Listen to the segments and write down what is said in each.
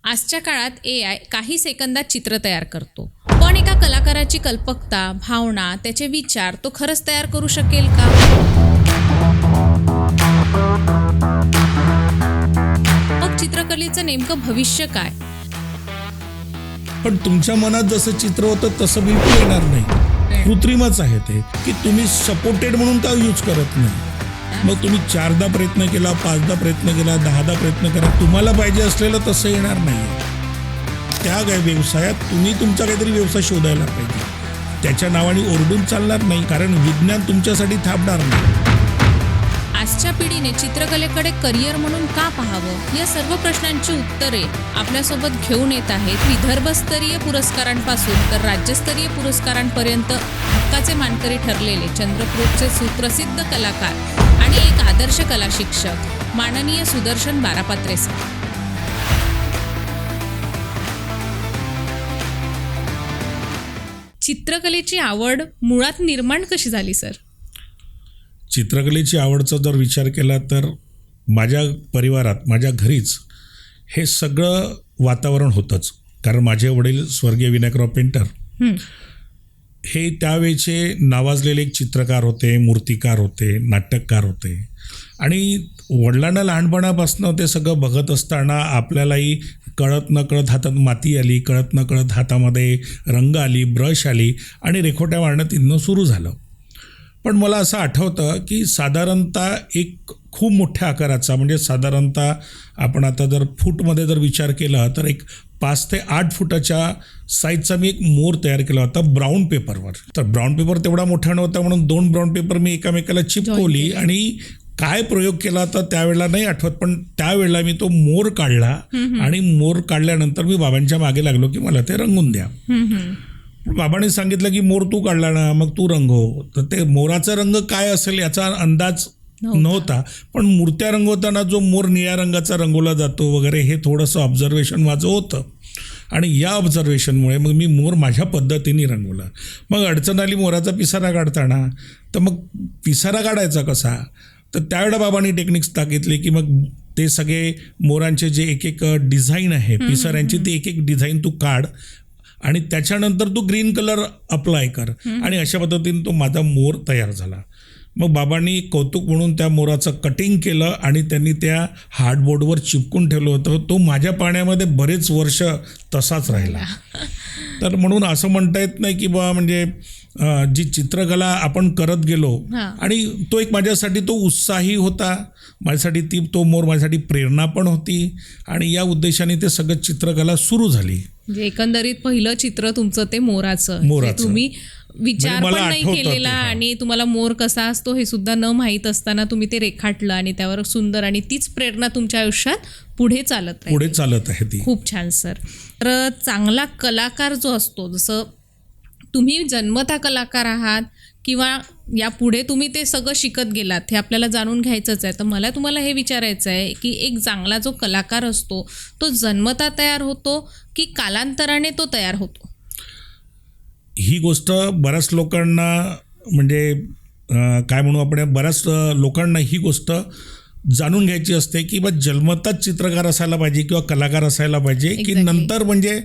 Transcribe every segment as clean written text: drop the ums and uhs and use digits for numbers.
आजच्या काळात AI काही सेकंदात चित्र तयार करतो, पण एका कलाकाराची कल्पकता, भावना, त्याचे विचार तो खरंच तयार करू शकेल का? मग चित्रकलेचं नेमकं भविष्य काय? पण तुमच्या मनात जसं चित्र होतं तसं बिलकुल येणार नाही. कृत्रिमच आहे ते, की तुम्ही सपोर्टेड म्हणून का यूज करत नाही. मग तुम्ही 4दा प्रयत्न केला, 5दा प्रयत्न केला, 10दा प्रयत्न करा, तुम्हाला पाहिजे असलेलं तसं येणार नाही. त्या व्यवसायात तुम्ही तुमचा काहीतरी व्यवसाय शोधायला पाहिजे. त्याच्या नावाने ओरडून चालणार नाही, कारण विज्ञान तुमच्यासाठी थांबणार नाही. आजच्या पिढीने चित्रकलेकडे करिअर म्हणून का पाहावं, या सर्व प्रश्नांची उत्तरे आपल्यासोबत घेऊन येत आहेत विदर्भस्तरीय पुरस्कारांपासून तर राज्यस्तरीय पुरस्कारांपर्यंत हक्काचे मानकरी ठरलेले चंद्रपूरचे सुप्रसिद्ध कलाकार आणि एक आदर्श कला शिक्षक माननीय सुदर्शन बारापात्रे सर. चित्रकलेची आवड मुळात निर्माण कशी झाली सर? चित्रकलेची आवडचा जर विचार केला तर माझ्या परिवारात, माझ्या घरीच हे सगळं वातावरण होतंच. कारण माझे वडील स्वर्गीय विनायकराव पेंटर हे त्यावेळचे नावाजलेले एक चित्रकार होते, मूर्तिकार होते, नाटककार होते. आणि वडिलांना लहानपणापासून ते सगळं बघत असताना आपल्यालाही कळत न कळत हातात माती आली, कळत न कळत हातामध्ये रंग आली, ब्रश आली आणि रेखोट्या मारणं तिथनं सुरू झालं. पण मला असं आठवतं की साधारणतः एक खूप मोठ्या आकाराचा, म्हणजे साधारणतः आपण आता जर फूटमध्ये जर विचार केला तर एक 5 ते 8 फुटाच्या साईजचा मी एक मोर तयार केला होता ब्राऊन पेपरवर. तर ब्राऊन पेपर तेवढा मोठा नव्हता म्हणून 2 ब्राऊन पेपर मी एकामेकाला चिपकवली आणि काय प्रयोग केला तर त्यावेळेला नाही आठवत, पण त्यावेळेला मी तो मोर काढला आणि मोर काढल्यानंतर मी बाबांच्या मागे लागलो की मला ते रंगून द्या. बाबांनी सांगितलं की मोर तू काढला ना, मग तू रंगव. तर ते मोराचा रंग काय असेल याचा अंदाज नव्हता, पण मूर्त्या रंगवताना जो मोर निळ्या रंगाचा रंगवला जातो वगैरे हे थोडंसं ऑब्झर्वेशन माझं होतं. आणि या ऑब्झर्वेशनमुळे मग मी मोर माझ्या पद्धतीने रंगवला. मग अडचण आली मोराचा पिसारा काढताना, तर मग पिसारा काढायचा कसा, तर त्यावेळेला बाबांनी टेक्निक्स सांगितली की मग ते सगळे मोरांचे जे एक एक डिझाईन आहे पिसाऱ्यांची, ती एक एक डिझाईन तू काढ आणि त्याच्यानंतर तू ग्रीन कलर अप्लाय कर. आणि अशा पद्धतीने तो माझा मोर तयार झाला. मग बाबांनी कौतुक म्हणून त्या मोराचं कटिंग केलं आणि त्यांनी त्या हार्डबोर्डवर चिपकून ठेवलं होतं. तो माझ्या पाण्यामध्ये बरेच वर्ष तसाच राहिला. तर म्हणून असं म्हणता येत नाही की बा म्हणजे जी चित्रकला आपण करत गेलो आणि तो एक माझ्यासाठी तो उत्साही होता, माझ्यासाठी तो मोर माझ्यासाठी प्रेरणा पण होती आणि या उद्देशाने ते सगळं चित्रकला सुरू झाली. म्हणजे एकंदरीत पहिलं चित्र तुमचं ते मोराचं तुम्ही विचार पण नाही केलेला आणि तुम्हाला मोर कसा असतो हे सुद्धा न माहीत असताना तुम्ही ते रेखाटलं आणि त्यावर सुंदर, आणि तीच प्रेरणा तुमच्या आयुष्यात पुढे चालत आहे ती. खूप छान सर. तर चांगला कलाकार जो असतो, जसं तुम्ही जन्मता कलाकार आहात किंवा यापुढे तुम्ही ते सगळं शिकत गेलात, हे आपल्याला जाणून घ्यायचंच आहे. तर मला तुम्हाला हे विचारायचं आहे की एक चांगला जो कलाकार असतो तो जन्मता तयार होतो की कालांतराने तो तयार होतो? ही गोष्ट बऱ्याच लोकांना म्हणजे काय म्हणू आपण, बऱ्याच लोकांना ही गोष्ट जाणून घ्यायची असते की बा जन्मताच चित्रकार असायला पाहिजे किंवा कलाकार असायला पाहिजे की नंतर म्हणजे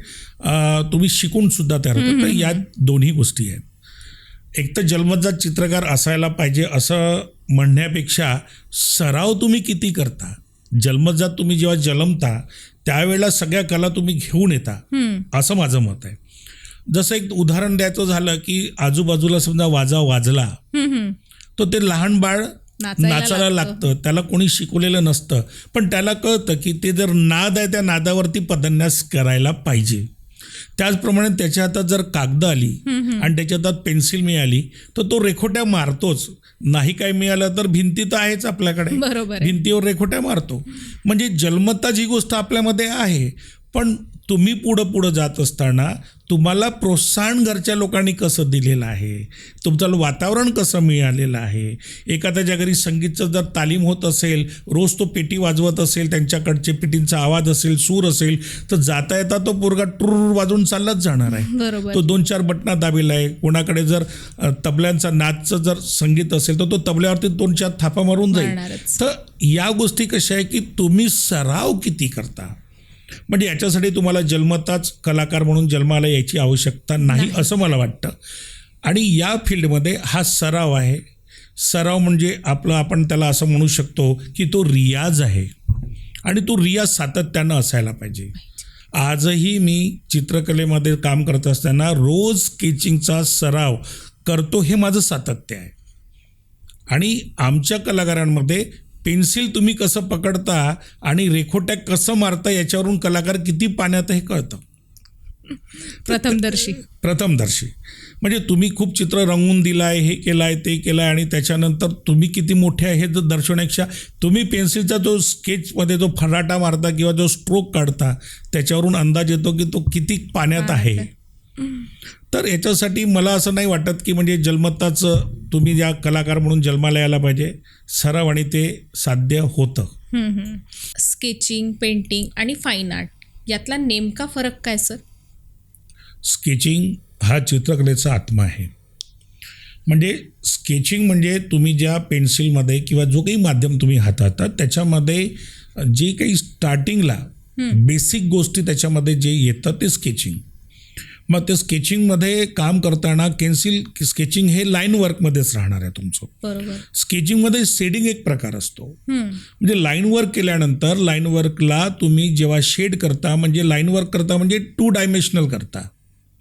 तुम्ही शिकून सुद्धा तयार होता. तर या दोन्ही गोष्टी आहेत. एक तर जन्मजात चित्रकार असायला पाहिजे असं म्हणण्यापेक्षा सराव तुम्ही किती करता. जन्मजात तुम्ही जेव्हा जन्मता त्यावेळेला सगळ्या कला तुम्ही घेऊन येता, असं माझं मत आहे. जसं एक उदाहरण द्यायचं झालं की आजूबाजूला समजा वाजा वाजला तो ते लहान बाळ नाचायला लागतं, त्याला कोणी शिकवलेलं नसतं, पण त्याला कळतं की ते जर नाद आहे त्या नादावरती पदन्यास करायला पाहिजे. त्याचप्रमाणे त्याच्या हातात जर कागद आली आणि त्याच्या हातात पेन्सिल मिळाली तर तो रेखोट्या मारतोच. नाही काय मिळालं तर भिंती तर आहेच आपल्याकडे, भिंतीवर रेखोट्या मारतो. म्हणजे जन्मता जी गोष्ट आपल्यामध्ये आहे, पण तुम्ही पुढं जात असताना तुम्हाला प्रोत्साहन घरच्या लोकांनी कसं दिलेलं आहे, तुमचं वातावरण कसं मिळालेलं आहे. एखाद्याच्या घरी संगीतचं जर तालीम होत असेल, रोज तो पेटी वाजवत असेल, त्यांच्याकडचे पेटींचा आवाज असेल, सूर असेल, तर जाता येता तो पोरगा टुर वाजवून चाललाच जाणार आहे. तो 2-4 बटना दाबेला आहे. कोणाकडे जर तबल्यांचा नाचचं जर संगीत असेल तर तो तबल्यावरती 2-4 थापा मारून जाईल. तर या गोष्टी कशा आहे की तुम्ही सराव किती करता. म्हणजे याच्यासाठी तुम्हाला जन्मताच कलाकार म्हणून जन्माला यायची आवश्यकता नाही असं मला वाटतं. आणि या फील्डमध्ये हा सराव आहे. सराव म्हणजे आपण त्याला असं म्हणू शकतो की तो रियाज आहे आणि तो रियाज सातत्यानं असायला पाहिजे. आजही मी चित्रकलेमध्ये काम करत असताना रोज स्केचिंगचा सराव करतो, हे माझं सातत्य आहे. आणि आमच्या कलाकारांमध्ये पेन्सिल तुम्ही कसं पकडता आणि रेखोट्या कसं मारता याच्यावरून कलाकार किती पाण्यात हे कळतं. प्रथमदर्शी म्हणजे तुम्ही खूप चित्र रंगवून दिलं आहे, हे केलं आहे, ते केलं आहे आणि त्याच्यानंतर तुम्ही किती मोठे आहे हे दर्शवण्यापेक्षा तुम्ही पेन्सिलचा जो स्केचमध्ये जो फराटा मारता किंवा जो स्ट्रोक काढता त्याच्यावरून अंदाज येतो की तो किती पाण्यात आहे. तर याच्यासाठी मला असं नाही वाटत की म्हणजे जन्मताच तुम्ही ज्या कलाकार म्हणून जन्माला यायला पाहिजे. सराव आणि ते साध्य होतं. स्केचिंग, पेंटिंग आणि फाईन आर्ट यातला नेमका फरक काय सर? स्केचिंग हा चित्रकलेचा आत्मा आहे. म्हणजे स्केचिंग म्हणजे तुम्ही ज्या पेन्सिलमध्ये किंवा जो काही माध्यम तुम्ही हाताळता त्याच्यामध्ये जे काही स्टार्टिंगला बेसिक गोष्टी त्याच्यामध्ये जे येतं ते स्केचिंग. मग ते स्केचिंगमध्ये काम करताना स्केचिंग हे लाईन वर्कमध्येच राहणार आहे तुमचं. बरोबर. स्केचिंगमध्ये शेडिंग एक प्रकार असतो. म्हणजे लाईन वर्क केल्यानंतर लाईन वर्कला तुम्ही जेव्हा शेड करता म्हणजे लाईन वर्क करता म्हणजे 2 डायमेन्शनल करता,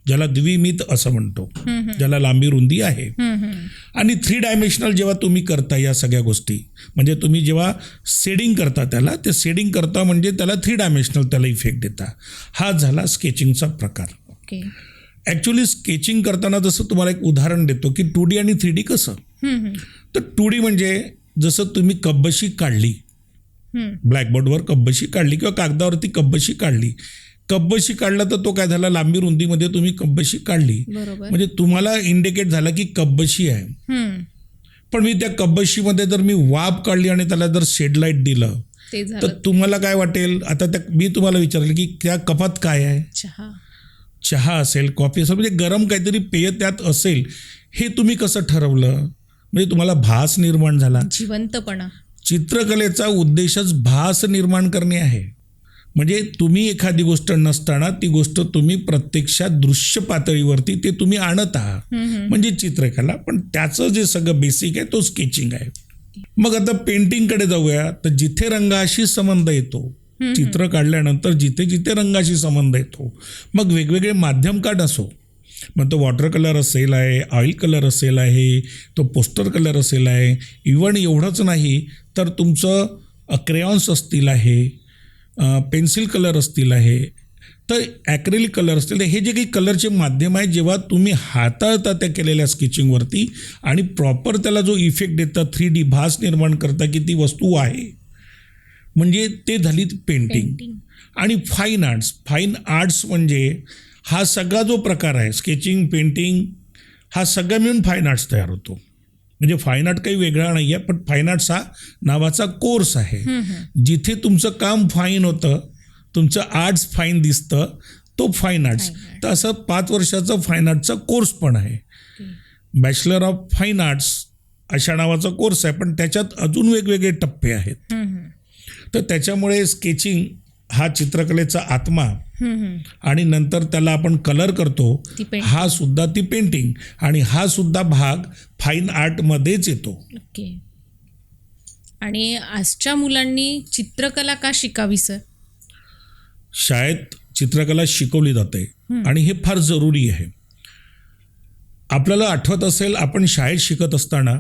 ज्याला द्विमित असं म्हणतो, ज्याला लांबी रुंदी आहे. आणि 3 डायमेन्शनल जेव्हा तुम्ही करता या सगळ्या गोष्टी म्हणजे तुम्ही जेव्हा शेडिंग करता त्याला ते शेडिंग करता म्हणजे त्याला 3 डायमेन्शनल त्याला इफेक्ट देता. हा झाला स्केचिंगचा प्रकार. ॲक्च्युली स्केचिंग करताना जसं तुम्हाला एक उदाहरण देतो की 2D आणि 3D कसं. तर 2D म्हणजे जसं तुम्ही कब्बशी काढली, ब्लॅकबोर्डवर कब्बशी काढली किंवा कागदावरती कब्बशी काढली. कब्बशी काढला तर तो काय झाला, लांबी रुंदीमध्ये तुम्ही कब्बशी काढली म्हणजे तुम्हाला इंडिकेट झालं की कब्बशी आहे. पण मी त्या कब्बशीमध्ये जर मी वाफ काढली आणि त्याला जर शेडलाईट दिलं तर तुम्हाला काय वाटेल? आता मी तुम्हाला विचारलं की त्या कपात काय आहे? चहा असेल, कॉफी असेल, म्हणजे गरम काहीतरी पेय त्यात असेल. हे तुम्ही कसं ठरवलं? म्हणजे तुम्हाला भास निर्माण झाला. जिवंतपणा. चित्रकलेचा उद्देशच भास निर्माण करणे आहे. म्हणजे तुम्ही एखादी गोष्ट नसताना ती गोष्ट तुम्ही प्रत्यक्षात दृश्य पातळीवरती ते तुम्ही आणत आहात म्हणजे चित्रकला. पण त्याचं जे सगळं बेसिक आहे तो स्केचिंग आहे. मग आता पेंटिंगकडे जाऊया. तर जिथे रंगाशी संबंध येतो, चित्र काढल्यानंतर जिथे जिथे रंगाशी संबंध येतो, मग वेगवेगळे माध्यम का नसो, मग तो वॉटर कलर असेल आहे, ऑइल कलर असेल आहे, तो पोस्टर कलर असेल आहे, इव्हन एवढंच नाही तर तुमचं क्रेयॉन्स असतील आहे, पेन्सिल कलर असतील आहे, तर ॲक्रेलिक कलर असतील. हे जे काही कलरचे माध्यम आहे जेव्हा तुम्ही हाताळता त्या केलेल्या स्केचिंगवरती आणि प्रॉपर त्याला जो इफेक्ट देता 3D भास निर्माण करता की ती वस्तू आहे म्हणजे ते झाली पेंटिंग. आणि फाईन आर्ट्स म्हणजे हा सगळा जो प्रकार आहे स्केचिंग, पेंटिंग हा सगळं मिळून फाईन आर्ट्स तयार होतो. म्हणजे फाईन आर्ट काही वेगळा नाही आहे, पण फाईन आर्ट्स हा नावाचा कोर्स आहे. जिथे तुमचं काम फाईन होतं, तुमचं आर्ट्स फाईन दिसतं, तो फाईन आर्ट्स. तर असं 5 वर्षाचा फाईन आर्टचा कोर्स पण आहे. बॅचलर ऑफ फाईन आर्ट्स अशा नावाचा कोर्स आहे, पण त्याच्यात अजून वेगवेगळे टप्पे आहेत. तर त्याच्यामुळे स्केचिंग हा चित्रकलेचा आत्मा आणि नंतर त्याला आपण कलर करतो, हा सुद्धा ती पेंटिंग आणि हा सुद्धा भाग फाईन आर्टमध्येच येतो. ओके. आणि आजच्या मुलांनी चित्रकला का शिकावी सर? शाळेत चित्रकला शिकवली जाते आणि हे फार जरुरी आहे. आपल्याला आठवत असेल आपण शाळेत शिकत असताना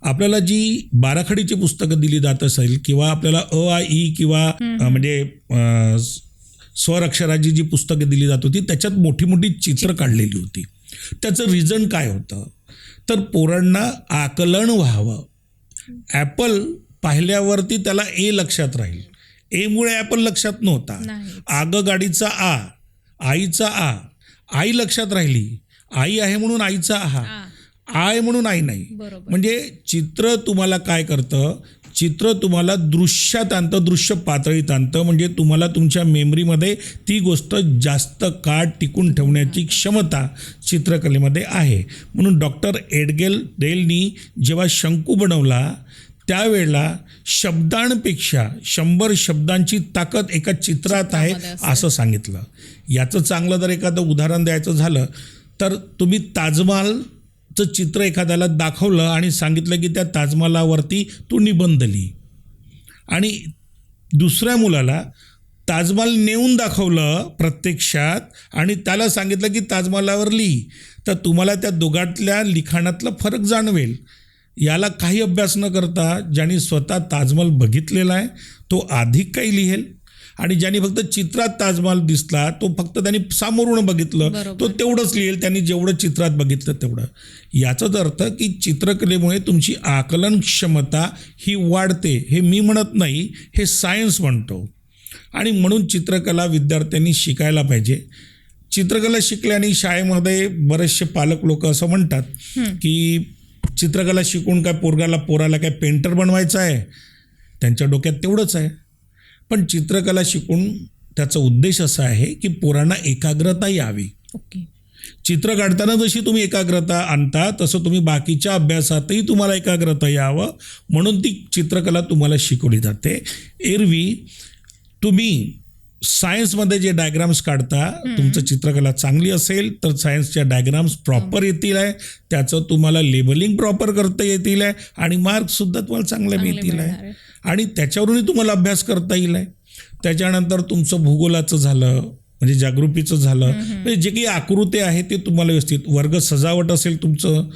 आपल्याला जी बाराखडीची पुस्तकं दिली जात असेल किंवा आपल्याला अ आ इ किंवा म्हणजे स्वर अक्षराची जी पुस्तकं दिली जात होती त्याच्यात मोठी मोठी चित्र काढलेली होती. त्याचं रिझन काय होतं तर पोरांना आकलन व्हावं. ॲपल पाहिल्यावरती त्याला ए लक्षात राहील. एमुळे ॲपल लक्षात नव्हता. आगगाडीचा आ, आईचा आ, आई लक्षात राहिली. आई आहे म्हणून आईचा आ, आय म्हणून आई नाही. म्हणजे चित्र तुम्हाला काय करतं, चित्र तुम्हाला दृश्यात आणतं, दृश्य पातळीत आणतं. म्हणजे तुम्हाला तुमच्या मेमरीमध्ये ती गोष्ट जास्त काळ टिकून ठेवण्याची क्षमता चित्रकलेमध्ये आहे. म्हणून डॉक्टर एडगेल डेलनी जेव्हा शंकू बनवला त्यावेळेला शब्दांपेक्षा 100 शब्दांची ताकद एका चित्रात आहे चित्रामध्ये असते. असं सांगितलं. याचं चांगलं जर एखादं उदाहरण द्यायचं झालं तर तुम्ही ताजमहालचं चित्र एखाद्याला दाखवलं आणि सांगितलं की त्या ताजमहालावरती तू निबंध लिही, आणि दुसऱ्या मुलाला ताजमहाल नेऊन दाखवलं प्रत्यक्षात आणि त्याला सांगितलं की ताजमहालावर लिही, तर तुम्हाला त्या दोघातल्या लिखाणातला फरक जाणवेल. याला काही अभ्यास न करता ज्यांनी स्वतः ताजमहाल बघितलेला आहे तो अधिक काही लिहेल, आणि ज्यांनी फक्त चित्रात ताजमहाल दिसला तो फक्त त्यांनी सामोरून बघितलं बरोबर. तो तेवढंच लिहेल, त्यांनी जेवढं चित्रात बघितलं तेवढं. याचाच अर्थ की चित्रकलेमुळे तुमची आकलन क्षमता ही वाढते, हे मी म्हणत नाही, हे सायन्स म्हणतो. आणि म्हणून चित्रकला विद्यार्थ्यांनी शिकायला पाहिजे. चित्रकला शिकल्याने शाळेमध्ये बरेचसे पालक लोक असं म्हणतात की चित्रकला शिकून काय पोराला काय पेंटर बनवायचं आहे, त्यांच्या डोक्यात तेवढंच आहे. पण चित्रकला शिकून त्याचा उद्देश असा आहे की पोरांना एकाग्रता यावी. ओके. चित्र काढताना जशी तुम्ही एकाग्रता आणता तसं तुम्ही बाकीच्या अभ्यासातही तुम्हाला एकाग्रता यावं म्हणून ती चित्रकला तुम्हाला शिकवली जाते. एरवी तुम्ही सायन्समध्ये जे डायग्राम्स काढता, तुमचं चित्रकला चांगली असेल तर सायन्सच्या डायग्राम्स प्रॉपर येतील आहे, त्याचं तुम्हाला लेबलिंग प्रॉपर करता येतील आहे आणि मार्क्ससुद्धा तुम्हाला चांगले मिळतील आहे, आणि त्याच्यावरूनही तुम्हाला अभ्यास करता येईल आहे. त्याच्यानंतर तुमचं भूगोलाचं झालं, म्हणजे जागृतीचं झालं, म्हणजे जे काही आकृती आहे ते तुम्हाला व्यवस्थित, वर्ग सजावट असेल तुमचं,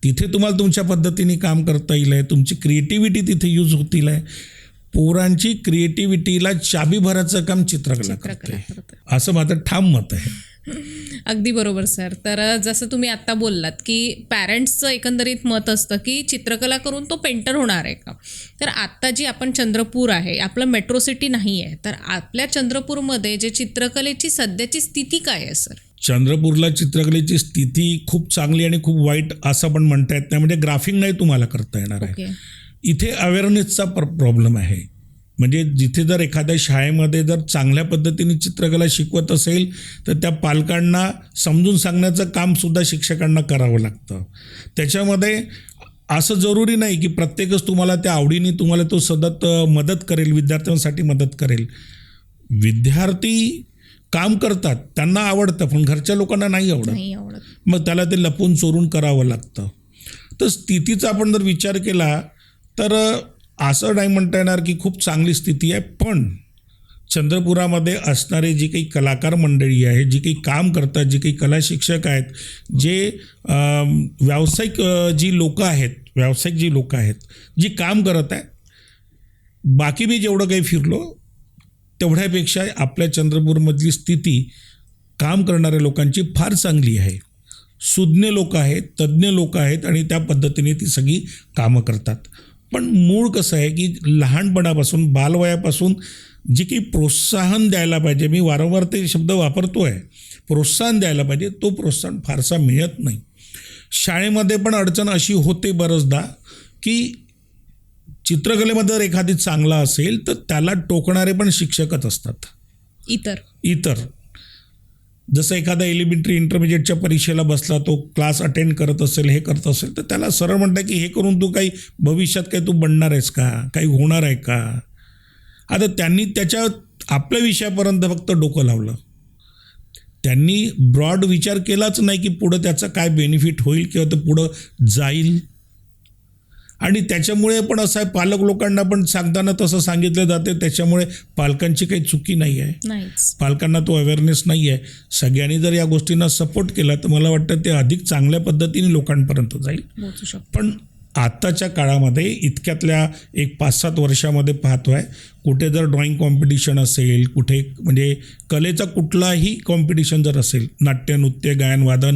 तिथे तुम्हाला तुमच्या पद्धतीने काम करता येईल आहे, तुमची क्रिएटिव्हिटी तिथे यूज होतील आहे. पोरांची क्रिएटिव्हिटीला चाबी भरायचं काम चित्रकला करते, असं माझं ठाम मत आहे. अगदी बरोबर सर. तर जसं तुम्ही आत्ता बोललात की पॅरेंट्सचं एकंदरीत मत असतं की चित्रकला करून तो पेंटर होणार आहे का. तर आत्ता जी आपण चंद्रपूर आहे, आपलं मेट्रो सिटी नाही आहे, तर आपल्या चंद्रपूरमध्ये जे चित्रकलेची सध्याची स्थिती काय आहे सर? चंद्रपूरला चित्रकलेची स्थिती खूप चांगली आणि खूप वाईट असं पण म्हणता येत नाही. म्हणजे ग्राफिंग नाही तुम्हाला करता येणार आहे. ओके. इथे अवेअरनेसचा प्रॉब्लेम आहे. म्हणजे जिथे जर एखाद्या शाळेमध्ये जर चांगल्या पद्धतीने चित्रकला शिकवत असेल तर त्या पालकांना समजून सांगण्याचं कामसुद्धा शिक्षकांना करावं लागतं. त्याच्यामध्ये असं जरुरी नाही की प्रत्येकच तुम्हाला त्या आवडीने तुम्हाला तो सतत मदत करेल, विद्यार्थ्यांसाठी मदत करेल. विद्यार्थी काम करतात, त्यांना आवडतं, पण घरच्या लोकांना नाही आवडत, मग त्याला ते लपून चोरून करावं लागतं. तर स्थितीचा आपण जर विचार केला तर असं नाही म्हणता येणार की खूप चांगली स्थिती आहे. पण चंद्रपुरामध्ये असणारे जी काही कलाकार मंडळी आहे, जी काही काम करतात, जी काही कला शिक्षक आहेत, जे व्यावसायिक जी लोक आहेत जी काम करत आहे, बाकी मी जेवढं काही फिरलो तेवढ्यापेक्षा आपल्या चंद्रपूरमधली स्थिती काम करणाऱ्या लोकांची फार चांगली आहे. सुज्ञ लोक आहेत, तज्ज्ञ लोक आहेत आणि त्या पद्धतीने ती सगळी कामं करतात. पण मूळ कसं आहे की लहानपणापासून, बालवयापासून जे काही प्रोत्साहन द्यायला पाहिजे, मी वारंवार ते शब्द वापरतो आहे, प्रोत्साहन द्यायला पाहिजे, तो प्रोत्साहन फारसा मिळत नाही. शाळेमध्ये पण अडचण अशी होते बरंचदा की चित्रकलेमध्ये जर एखादी चांगला असेल तर त्याला टोकणारे पण शिक्षकच असतात. इतर जसं एखादा एलिमेंटरी इंटरमिजिएटच्या परीक्षेला बसला, तो क्लास अटेंड करत असेल, हे करत असेल, तर त्याला सरळ म्हणतात की हे करून तू काही भविष्यात काही तू बनणार आहेस का, काही होणार आहे का. आता त्यांनी त्याच्या आपल्या विषयापर्यंत फक्त डोकं लावलं, त्यांनी ब्रॉड विचार केलाच नाही की पुढं त्याचा काय बेनिफिट होईल किंवा तो पुढं जाईल. आणि त्याच्यामुळे पण असं आहे, पालक लोकांना पण सांगताना तसं सांगितलं जाते, त्याच्यामुळे पालकांची काही चुकी नाही आहे, पालकांना तो अवेअरनेस नाही आहे. सगळ्यांनी जर या गोष्टींना सपोर्ट केला तर मला वाटतं ते अधिक चांगल्या पद्धतीने लोकांपर्यंत जाईल. पण आत्ताच्या काळामध्ये इतक्यातल्या एक 5-7 वर्षामध्ये पाहतो आहे, कुठे जर ड्रॉइंग कॉम्पिटिशन असेल, कुठे म्हणजे कलेचा कुठलाही कॉम्पिटिशन जर असेल, नाट्य, नृत्य, गायन, वादन,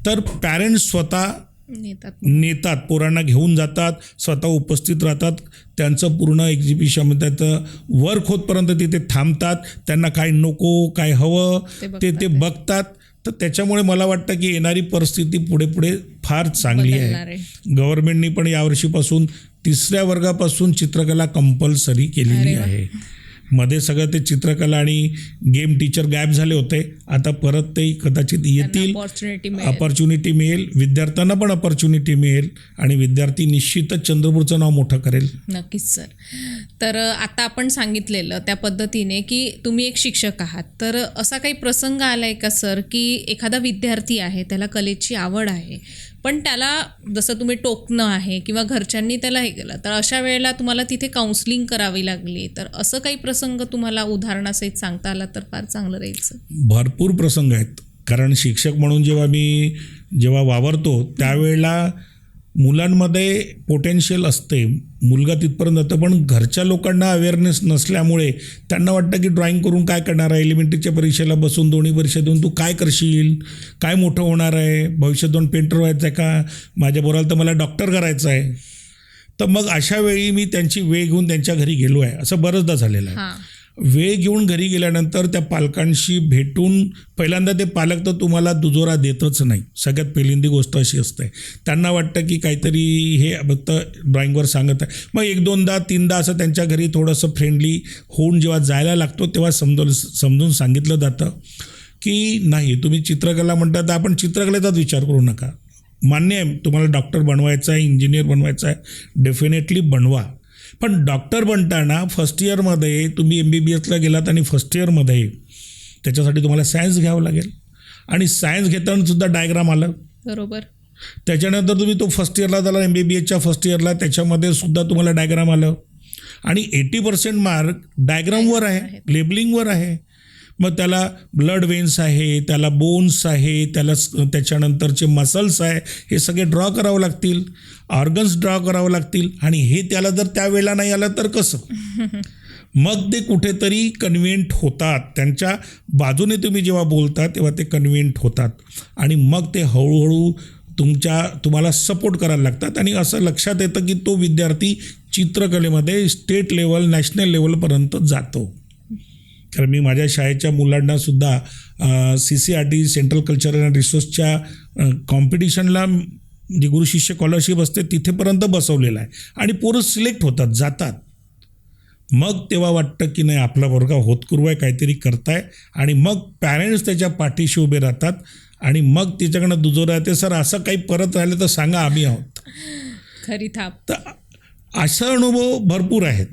तर पॅरेंट्स स्वतः नेतात, पोरांना घेऊन जातात, स्वतः उपस्थित राहतात, त्यांचं पूर्ण एक्झिबिशन, त्याचं वर्क होतपर्यंत तिथे थांबतात, त्यांना काय नको, काय हवं ते बघतात. तर त्याच्यामुळे मला वाटतं की येणारी परिस्थिती पुढे फार चांगली आहे. गव्हर्नमेंटनी पण यावर्षीपासून 3ऱ्या वर्गापासून चित्रकला कंपल्सरी केलेली आहे. मध्ये सगळं ते चित्रकला आणि गेम टीचर गायब झाले होते. आता परत ते कदाचित येतील, अपॉर्च्युनिटी मिळेल, विद्यार्थ्यांना पण अपॉर्च्युनिटी मिळेल आणि विद्यार्थी निश्चितच चंद्रपूरचं नाव मोठं करेल. नक्कीच सर. तर आता आपण सांगितलेलं त्या पद्धतीने की तुम्ही एक शिक्षक आहात, तर असा काही प्रसंग आला आहे का सर की एखादा विद्यार्थी आहे, त्याला कलेची आवड आहे, पण त्याला जसं तुम्ही टोकणं आहे किंवा घरच्यांनी त्याला हे केलं, तर अशा वेळेला तुम्हाला तिथे काउन्सिलिंग करावी लागली, तर असं काही प्रसंग तुम्हाला उदाहरणासहित सांगता आला तर फार चांगलं राहील. भरपूर प्रसंग आहेत. कारण शिक्षक म्हणून जेव्हा वावरतो त्यावेळेला मुलांमध्ये पोटेन्शियल असते, मुलगा तिथपर्यंत जातं, पण घरच्या लोकांना अवेअरनेस नसल्यामुळे त्यांना वाटतं की ड्रॉइंग करून काय करणार आहे, एलिमेंटरीच्या परीक्षेला बसून 2 परीक्षा देऊन तू काय करशील, काय मोठं होणार आहे, भविष्यात 2 पेंटर व्हायचं आहे का, माझ्या बोलाल तर मला डॉक्टर करायचं आहे. तर मग अशा वेळी मी त्यांची वेळ घेऊन त्यांच्या घरी गेलो आहे, असं बरंचदा झालेलं आहे. वेळ घेऊन घरी गेल्यानंतर त्या पालकांशी भेटून पहिल्यांदा ते पालक तर तुम्हाला दुजोरा देतच नाही. सगळ्यात पहिल्यांदी गोष्ट अशी असते, त्यांना वाटतं की काहीतरी हे फक्त ड्रॉइंगवर सांगत आहे. मग 1-2दा 3दा असं त्यांच्या घरी थोडंसं फ्रेंडली होऊन जेव्हा जायला लागतो तेव्हा समजून सांगितलं जातं की नाही, तुम्ही चित्रकला म्हणता तर आपण चित्रकलेचाच विचार करू नका. मान्य आहे तुम्हाला डॉक्टर बनवायचं आहे, इंजिनियर बनवायचं आहे, डेफिनेटली बनवा. पण डॉक्टर बनताना फर्स्ट इयरमध्ये तुम्ही MBBSला गेलात आणि फर्स्ट इयरमध्ये त्याच्यासाठी तुम्हाला सायन्स घ्यावं लागेल आणि सायन्स घेताना सुद्धा डायग्राम आलं. बरोबर. त्याच्यानंतर तुम्ही तो फर्स्ट इयरला झाला MBBSच्या फर्स्ट इयरला, त्याच्यामध्ये सुद्धा तुम्हाला डायग्राम आलं आणि 80% मार्क डायग्रामवर आहे, लेबलिंगवर आहे. मग त्याला ब्लड वेन्स आहे, त्याला बोन्स आहे, त्याच्यानंतरचे मसल्स आहे, हे सगळे ड्रॉ करावं लागतील, ऑर्गन्स ड्रॉ करावं लागतील आणि हे त्याला जर त्यावेळेला नाही आलं तर कसं? मग ते कुठेतरी कन्व्हिंट होतात, त्यांच्या बाजूने तुम्ही जेव्हा बोलता तेव्हा ते कन्व्हिंट होतात आणि मग ते हळूहळू तुम्हाला सपोर्ट करायला लागतात आणि असं लक्षात येतं की तो विद्यार्थी चित्रकलेमध्ये स्टेट लेवल, नॅशनल लेवलपर्यंत जातो. कारण मी माझ्या शाळेच्या मुलांनासुद्धा CCRT सेंट्रल कल्चरल अँड रिसोर्सच्या कॉम्पिटिशनला जी गुरु शिष्य स्कॉलरशिप असते तिथेपर्यंत बसवलेलं आहे आणि पोरं सिलेक्ट होतात, जातात. मग तेव्हा वाटतं की नाही, आपला वर्ग होतकरू आहे, काहीतरी करताय आणि मग पॅरेंट्स त्याच्या पाठीशी उभे राहतात आणि मग तिच्याकडनं दुजोरा येते, सर असं काही परत राहिलं तर सांगा, आम्ही आहोत. खरी थाप. तर असा अनुभव भरपूर आहेत.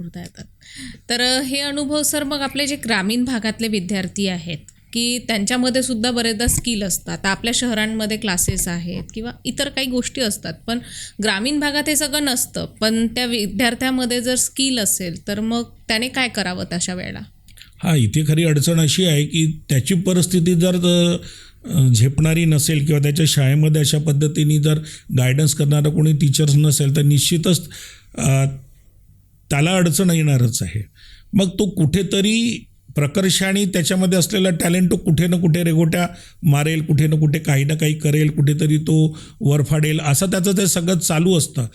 तर हे अनुभव सर मग आपले जे ग्रामीण भागातले विद्यार्थी आहेत की त्यांच्यामध्ये सुद्धा बरेचदा स्किल असतात. आपल्या शहरांमध्ये क्लासेस आहेत किंवा इतर काही गोष्टी असतात, पण ग्रामीण भागात हे सगळं नसतं. पण त्या विद्यार्थ्यामध्ये जर स्किल असेल तर मग त्याने काय करावं तशा वेळेला? इथे खरी अडचण अशी आहे की त्याची परिस्थिती जर झेपणारी नसेल किंवा त्याच्या शाळेमध्ये अशा पद्धतीने जर गायडन्स करणारा कोणी टीचर्स नसेल तर निश्चितच त्याला अडचण येणारच आहे. मग तो कुठेतरी प्रकर्षाने त्याच्यामध्ये असलेला टॅलेंट तो कुठे ना कुठे रेगोट्या मारेल, कुठे ना कुठे काही ना काही करेल, कुठेतरी तो वरफाडेल, असं त्याचं ते सगळं चालू असतं.